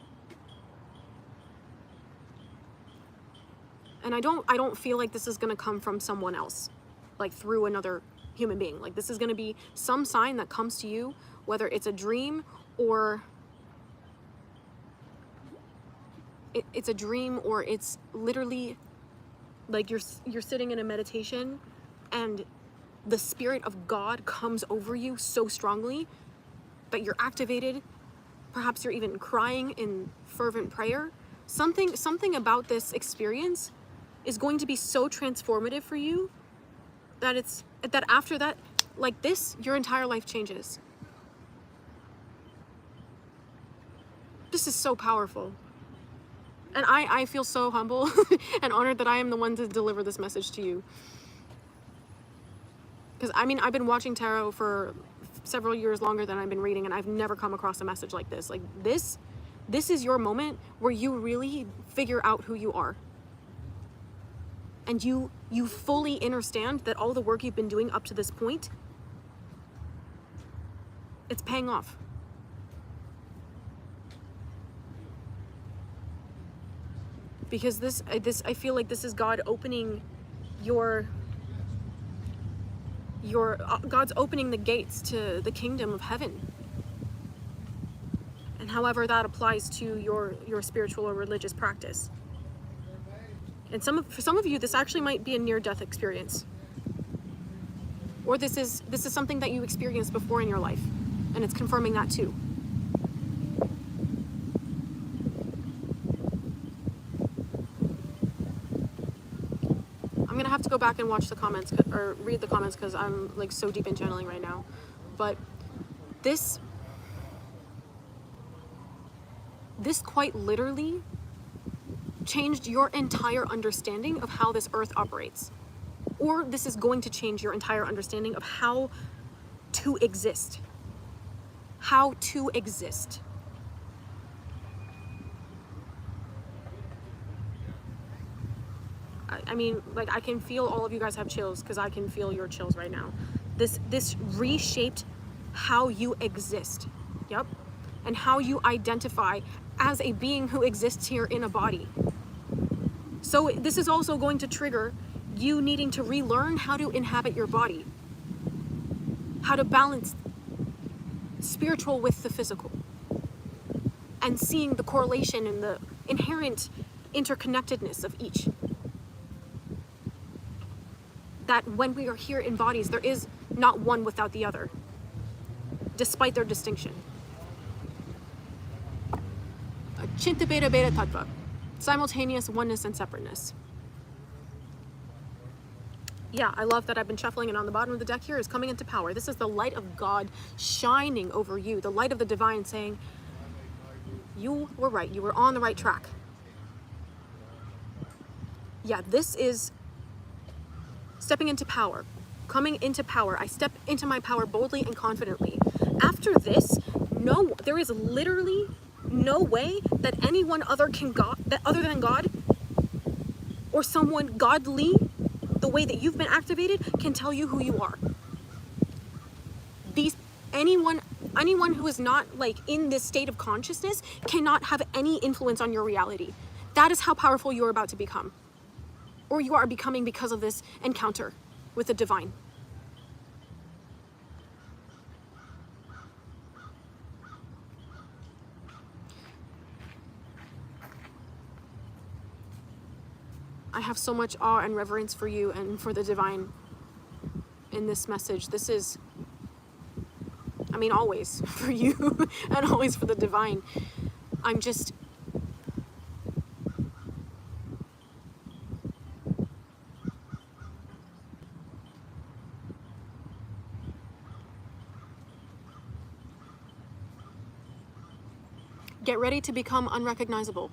And I don't feel like this is gonna come from someone else, like through another human being. Like this is gonna be some sign that comes to you, whether it's a dream or it's a dream, or it's literally like you're sitting in a meditation and the Spirit of God comes over you so strongly that you're activated. Perhaps you're even crying in fervent prayer. Something about this experience is going to be so transformative for you that after that, like this, your entire life changes. This is so powerful. And I feel so humble and honored that I am the one to deliver this message to you. Because I mean, I've been watching tarot for several years longer than I've been reading, and I've never come across a message like this. Like this is your moment where you really figure out who you are. And you fully understand that all the work you've been doing up to this point, it's paying off. Because this I feel like this is God opening God's opening the gates to the kingdom of heaven. And however that applies to your spiritual or religious practice. And for some of you, this actually might be a near-death experience. Or this is something that you experienced before in your life, and it's confirming that too. I'm gonna have to go back and watch the comments, or read the comments, because I'm like so deep in channeling right now. But this quite literally changed your entire understanding of how this earth operates. Or this is going to change your entire understanding of how to exist. How to exist. I mean, like, I can feel all of you guys have chills, because I can feel your chills right now. This reshaped how you exist. Yep. And how you identify as a being who exists here in a body. So this is also going to trigger you needing to relearn how to inhabit your body. How to balance spiritual with the physical. And seeing the correlation and the inherent interconnectedness of each. That when we are here in bodies, there is not one without the other, despite their distinction. Chinta Beta Beta Tattva, simultaneous oneness and separateness. Yeah, I love that I've been shuffling, and on the bottom of the deck here is coming into power. This is the light of God shining over you, the light of the divine saying, you were right, you were on the right track. Yeah, this is stepping into power, coming into power. I step into my power boldly and confidently. After this, there is literally no way that anyone other than God, or someone godly, the way that you've been activated, can tell you who you are. Anyone who is not like in this state of consciousness cannot have any influence on your reality. That is how powerful you're about to become, or you are becoming because of this encounter with the divine. I have so much awe and reverence for you and for the divine in this message. This is, I mean, always for you and always for the divine. I'm just, get ready to become unrecognizable,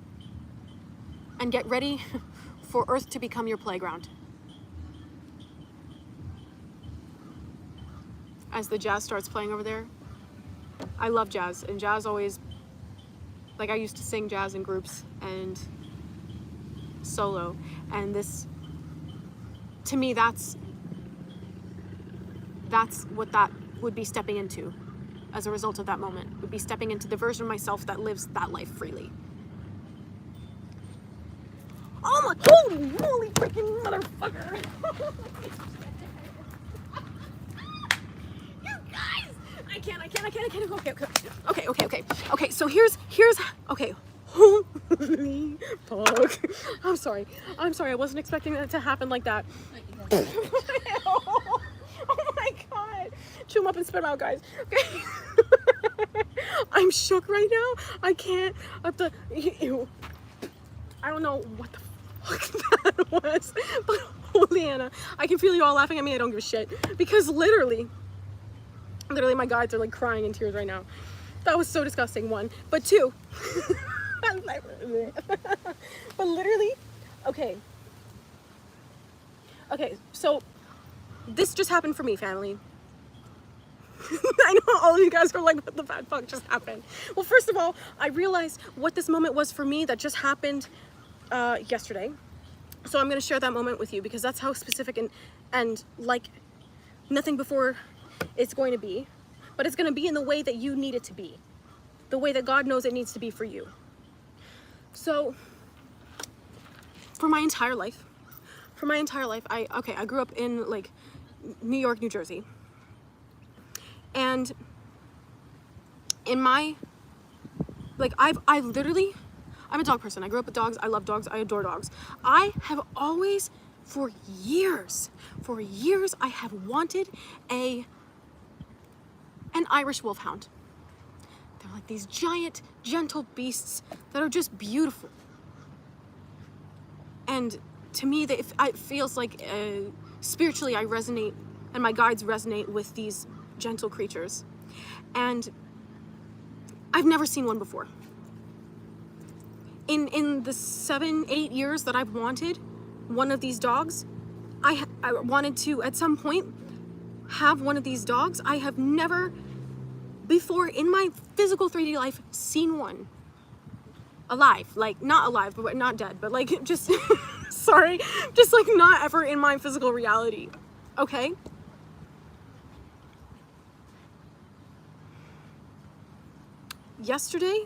and get ready for Earth to become your playground. As the jazz starts playing over there, I love jazz, and jazz always, like, I used to sing jazz in groups and solo, and this, to me, that's what that would be stepping into as a result of that moment, would be stepping into the version of myself that lives that life freely. Oh my, holy moly, freaking motherfucker. You guys, I can't. Okay, so here's, okay. Holy fuck. I'm sorry, I wasn't expecting that to happen like that. Oh my God. Chew them up and spit them out, guys. Okay. I'm shook right now. I can't, ew. I don't know what the fuck that was, but holy Anna, I can feel you all laughing at me. I don't give a shit, because literally my guides are like crying in tears right now. That was so disgusting, one. But two, but literally, okay, so this just happened for me, family. I know all of you guys are like, what the bad fuck just happened? Well, first of all, I realized what this moment was for me that just happened yesterday. So I'm going to share that moment with you, because that's how specific and like nothing before it's going to be. But it's going to be in the way that you need it to be. The way that God knows it needs to be for you. So for my entire life, I grew up in like New York, New Jersey. And in my, like, I I'm a dog person. I grew up with dogs. I love dogs. I adore dogs. I have always, for years, I have wanted an Irish Wolfhound. They're like these giant, gentle beasts that are just beautiful. And to me, it feels like spiritually I resonate, and my guides resonate with these gentle creatures. And I've never seen one before. In the 7-8 years that I've wanted one of these dogs, I wanted to at some point have one of these dogs. I have never before in my physical 3D life seen one alive, like not alive, but not dead, but like just sorry, just like not ever in my physical reality. Okay? Yesterday,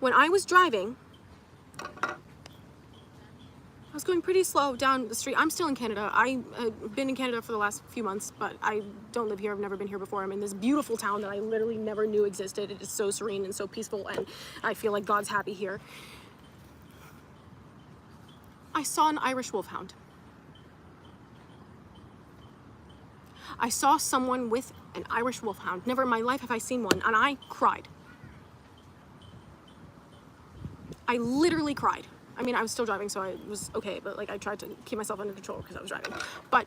when I was driving, I was going pretty slow down the street. I'm still in Canada. I've been in Canada for the last few months, but I don't live here. I've never been here before. I'm in this beautiful town that I literally never knew existed. It is so serene and so peaceful, and I feel like God's happy here. I saw an Irish Wolfhound. I saw someone with an Irish Wolfhound. Never in my life have I seen one, and I cried. I literally cried. I mean, I was still driving, so I was okay, but like I tried to keep myself under control because I was driving. But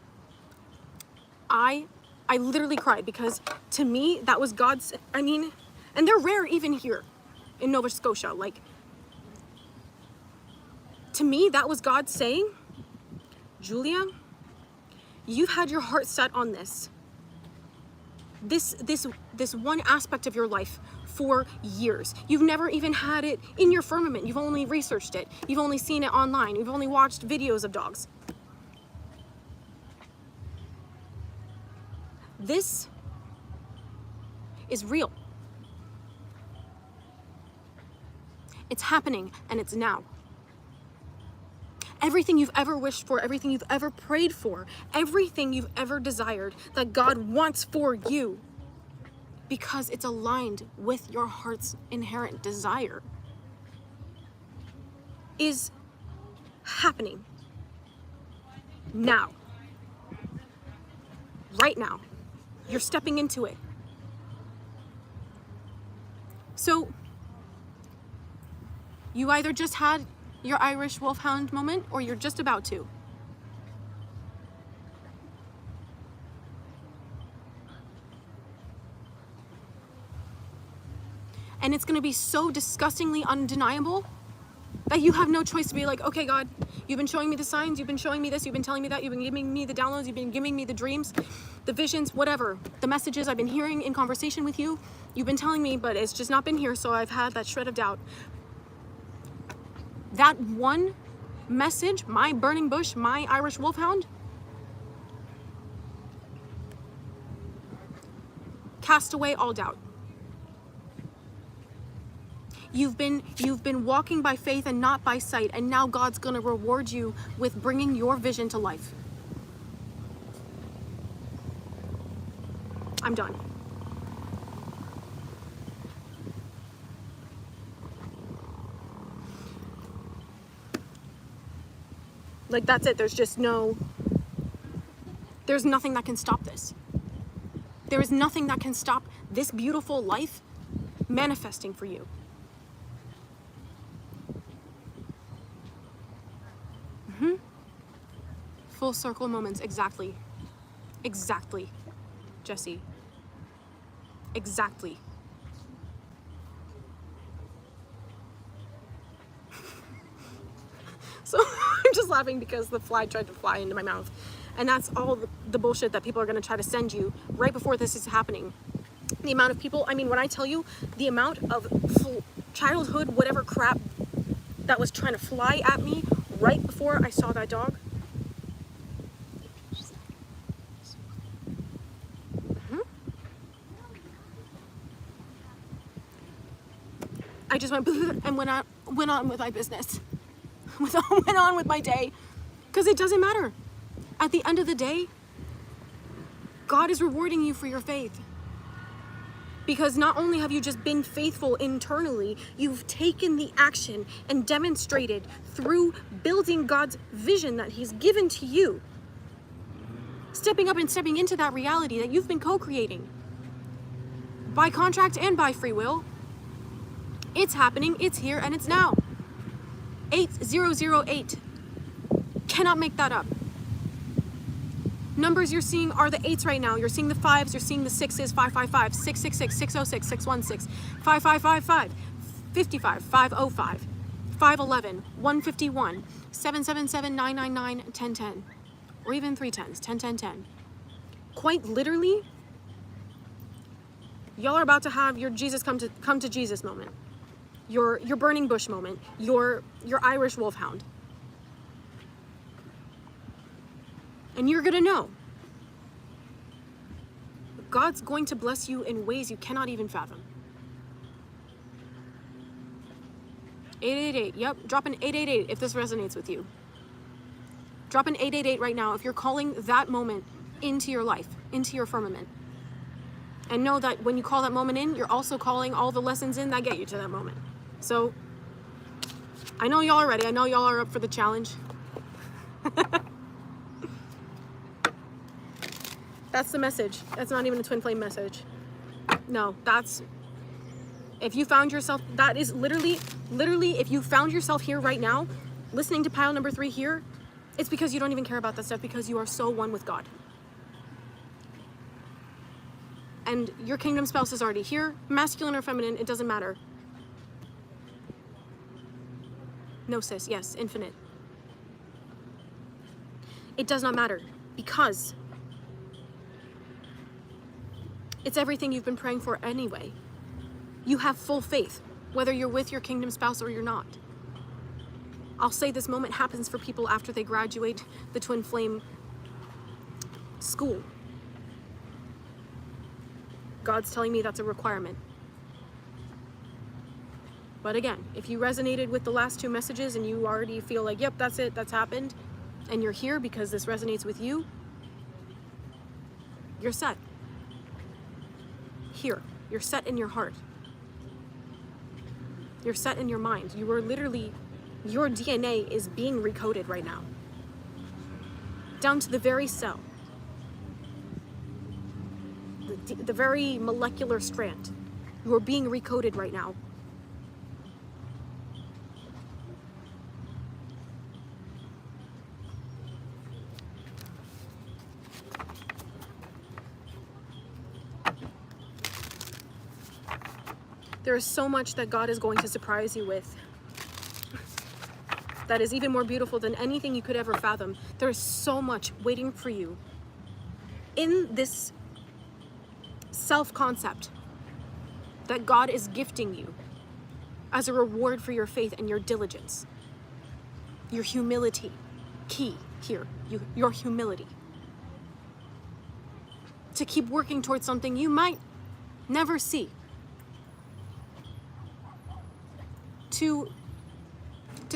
I literally cried because to me, that was God's, I mean, and they're rare even here in Nova Scotia. Like, to me, that was God saying, Julia, you've had your heart set on this one aspect of your life for years. You've never even had it in your firmament. You've only researched it. You've only seen it online. You've only watched videos of dogs. This is real. It's happening, and it's now. Everything you've ever wished for, everything you've ever prayed for, everything you've ever desired that God wants for you, because it's aligned with your heart's inherent desire, is happening now. Right now. You're stepping into it. So, you either just had your Irish Wolfhound moment, or you're just about to. And it's gonna be so disgustingly undeniable that you have no choice to be like, okay, God, you've been showing me the signs, you've been showing me this, you've been telling me that, you've been giving me the downloads, you've been giving me the dreams, the visions, whatever, the messages I've been hearing in conversation with you, you've been telling me, but it's just not been here, so I've had that shred of doubt. That one message, my burning bush, my Irish Wolfhound, cast away all doubt. You've been walking by faith and not by sight, and now God's gonna reward you with bringing your vision to life. I'm done. Like, that's it. There's nothing that can stop this. There is nothing that can stop this beautiful life manifesting for you. Full circle moments, exactly. Exactly, Jesse. Exactly. So I'm just laughing because the fly tried to fly into my mouth. And that's all the bullshit that people are gonna try to send you right before this is happening. The amount of people, I mean, when I tell you the amount of childhood, whatever crap that was trying to fly at me right before I saw that dog. I just went and went on with my business. Went on with my day. Because it doesn't matter. At the end of the day, God is rewarding you for your faith. Because not only have you just been faithful internally, you've taken the action and demonstrated through building God's vision that He's given to you. Stepping up and stepping into that reality that you've been co-creating. By contract and by free will. It's happening, it's here, and it's now. 8008. Cannot make that up. Numbers you're seeing are the 8s right now. You're seeing the 5s, you're seeing the 6s, 555, 666, 606, 616, 5555, 55, 505, 511, 151, 777, 999, 1010. Or even 3 10s, 10, 10, 10. Quite literally, y'all are about to have your Jesus come to Jesus moment. Your burning bush moment. Your Irish wolfhound. And you're gonna know. God's going to bless you in ways you cannot even fathom. 888, yep, drop an 888 if this resonates with you. Drop an 888 right now if you're calling that moment into your life, into your firmament. And know that when you call that moment in, you're also calling all the lessons in that get you to that moment. So, I know y'all are ready. I know y'all are up for the challenge. That's the message. That's not even a twin flame message. No, that's, if you found yourself, that is literally, if you found yourself here right now, listening to pile number 3 here, it's because you don't even care about that stuff, because you are so one with God. And your kingdom spouse is already here, masculine or feminine, it doesn't matter. Gnosis, yes, infinite. It does not matter, because it's everything you've been praying for anyway. You have full faith, whether you're with your kingdom spouse or you're not. I'll say this moment happens for people after they graduate the twin flame school. God's telling me that's a requirement. But again, if you resonated with the last 2 messages and you already feel like, yep, that's it, that's happened, and you're here because this resonates with you, you're set. Here, you're set in your heart. You're set in your mind. You are literally, your DNA is being recoded right now. Down to the very cell. The very molecular strand. You are being recoded right now. There is so much that God is going to surprise you with that is even more beautiful than anything you could ever fathom. There is so much waiting for you in this self-concept that God is gifting you as a reward for your faith and your diligence. Your humility. Key here. Your humility. To keep working towards something you might never see. To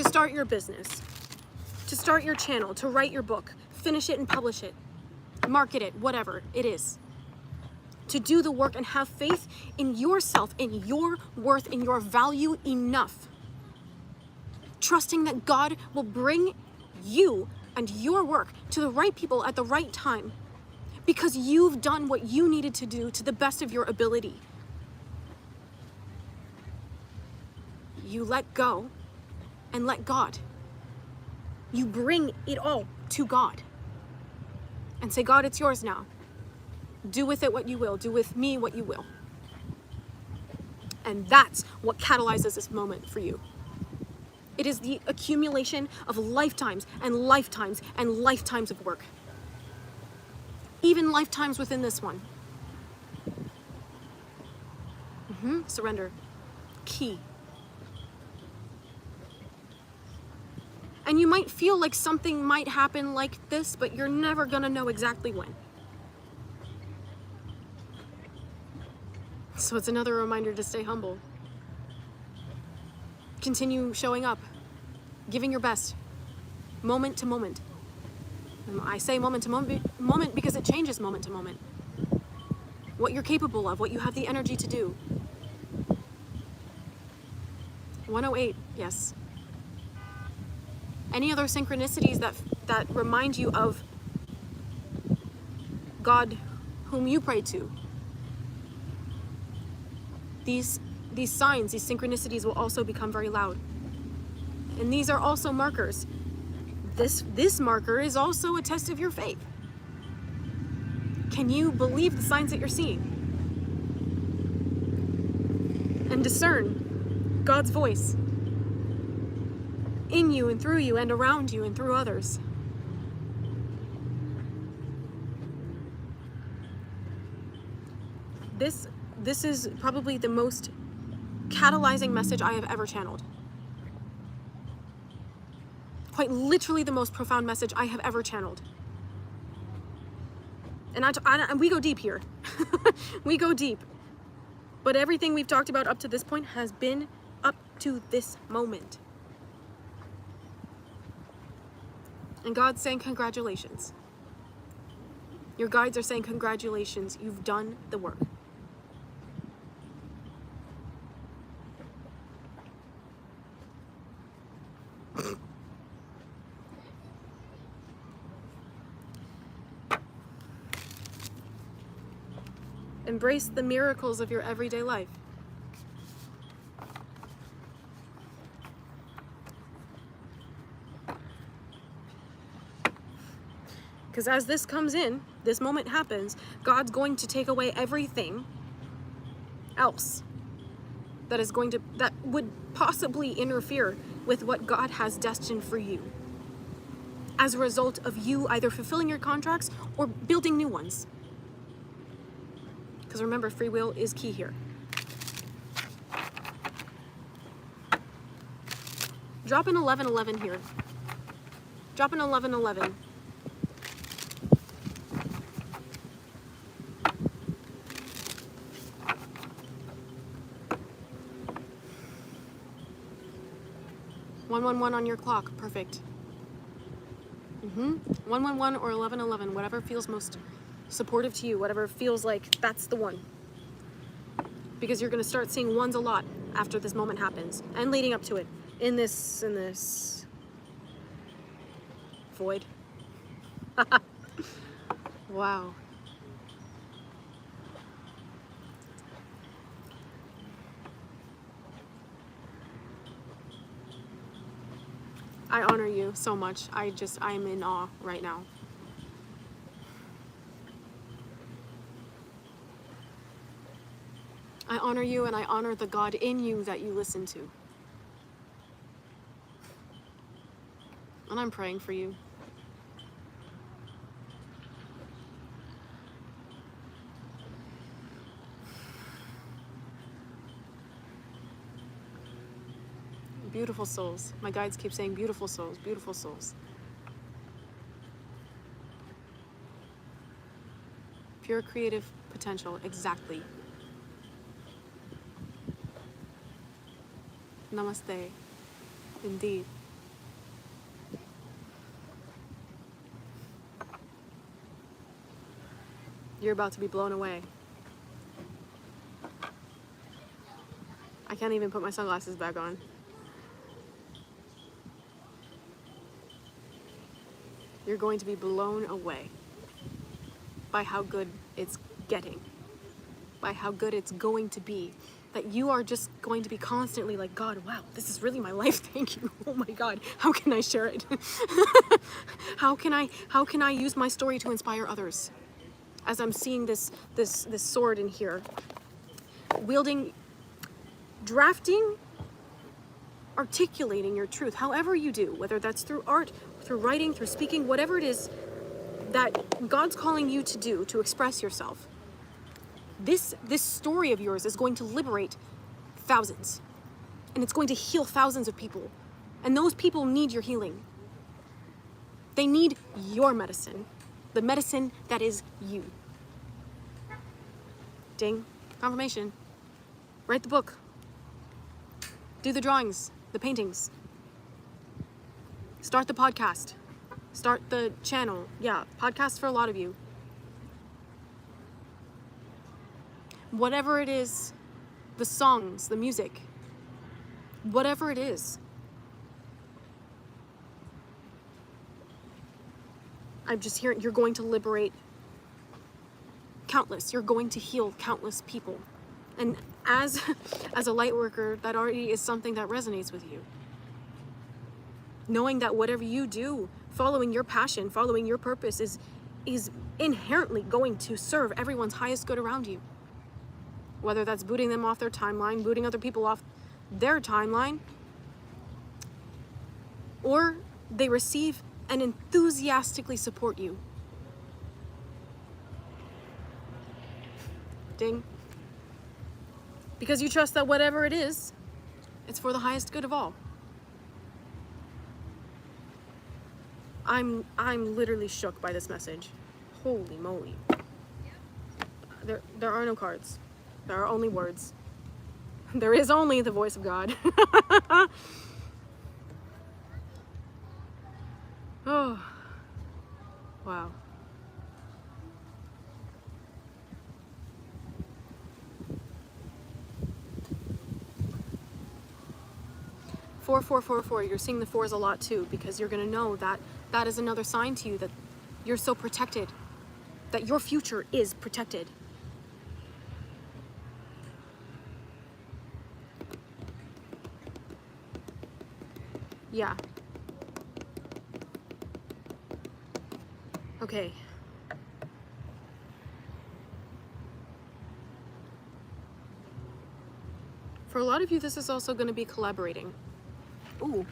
start your business, to start your channel, to write your book, finish it and publish it, market it, whatever it is. To do the work and have faith in yourself, in your worth, in your value enough. Trusting that God will bring you and your work to the right people at the right time because you've done what you needed to do to the best of your ability. You let go and let God. You bring it all to God and say, God, it's yours now. Do with it what you will. Do with me what you will. And that's what catalyzes this moment for you. It is the accumulation of lifetimes and lifetimes and lifetimes of work. Even lifetimes within this one. Surrender. Key. And you might feel like something might happen like this, but you're never gonna know exactly when. So it's another reminder to stay humble. Continue showing up, giving your best, moment to moment. And I say moment to moment because it changes moment to moment. what you're capable of, what you have the energy to do. 108, yes. Any other synchronicities that remind you of God whom you pray to? These signs, these synchronicities will also become very loud. And these are also markers. This marker is also a test of your faith. Can you believe the signs that you're seeing? And discern God's voice in you and through you and around you and through others. This is probably the most catalyzing message I have ever channeled. Quite literally the most profound message I have ever channeled. And we go deep here. We go deep. But everything we've talked about up to this point has been up to this moment. And God's saying congratulations. Your guides are saying congratulations. You've done the work. Embrace the miracles of your everyday life. Because as this comes in, this moment happens, God's going to take away everything else that would possibly interfere with what God has destined for you, as a result of you either fulfilling your contracts or building new ones. Because remember, free will is key here. Drop an 1111 here. Drop an 1111. on your clock. Perfect. 111 or 1111, whatever feels most supportive to you, whatever feels like that's the one. Because you're going to start seeing ones a lot after this moment happens and leading up to it in this void. Wow. I honor you so much. I'm in awe right now. I honor you, and I honor the God in you that you listen to. And I'm praying for you. Beautiful souls. My guides keep saying beautiful souls, beautiful souls. Pure creative potential, exactly. Namaste. Indeed. You're about to be blown away. I can't even put my sunglasses back on. You're going to be blown away by how good it's getting, by how good it's going to be, that you are just going to be constantly like, God, wow, this is really my life, thank you. Oh my God, how can I share it? How can I use my story to inspire others? As I'm seeing this sword in here, wielding, drafting, articulating your truth, however you do, whether that's through art, through writing, through speaking, whatever it is that God's calling you to do to express yourself. This story of yours is going to liberate thousands, and it's going to heal thousands of people, and those people need your healing. They need your medicine, the medicine that is you. Ding, confirmation. Write the book. Do the drawings, the paintings. Start the podcast. Start the channel. Yeah, podcast for a lot of you. whatever it is, the songs, the music, whatever it is. I'm just hearing you're going to liberate countless, you're going to heal countless people. And as a light worker, that already is something that resonates with you. Knowing that whatever you do, following your passion, following your purpose is inherently going to serve everyone's highest good around you. Whether that's booting them off their timeline, booting other people off their timeline, or they receive and enthusiastically support you. Ding. Because you trust that whatever it is, it's for the highest good of all. I'm literally shook by this message. Holy moly. There are no cards. There are only words. There is only the voice of God. Oh, wow. Four, 4, 4, 4. You're seeing the fours a lot too, because you're gonna know that that is another sign to you that you're so protected, that your future is protected. Yeah. Okay. For a lot of you, this is also going to be collaborating. Ooh,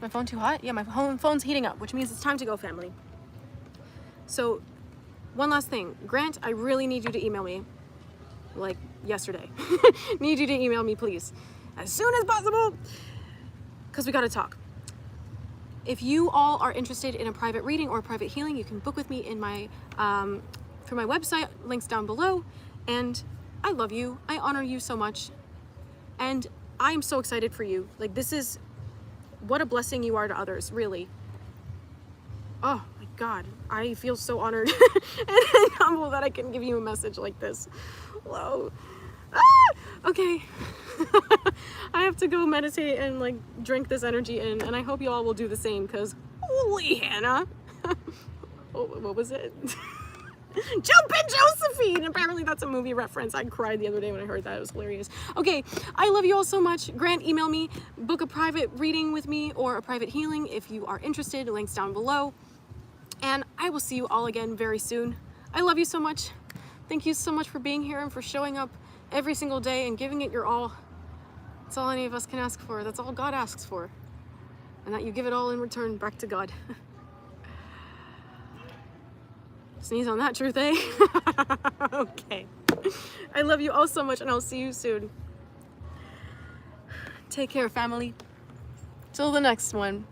my phone too hot? Yeah, my phone's heating up, which means it's time to go, family. So, one last thing. Grant, I really need you to email me. Like, yesterday. Need you to email me, please. As soon as possible. Because we got to talk. If you all are interested in a private reading or a private healing, you can book with me in my through my website, links down below. And I love you. I honor you so much. And I'm so excited for you. Like, this is what a blessing you are to others, really. Oh my God, I feel so honored and humble that I can give you a message like this. Whoa. Ah, okay. I have to go meditate and like drink this energy in, and I hope you all will do the same, because holy Hannah. Oh, what was it? Jump in, Josephine! Apparently that's a movie reference. I cried the other day when I heard that. It was hilarious. Okay, I love you all so much. Grant, email me. Book a private reading with me or a private healing if you are interested. Links down below. And I will see you all again very soon. I love you so much. Thank you so much for being here and for showing up every single day and giving it your all. That's all any of us can ask for. That's all God asks for. And that you give it all in return back to God. Sneeze on that, truth, eh? Okay. I love you all so much, and I'll see you soon. Take care, family. Till the next one.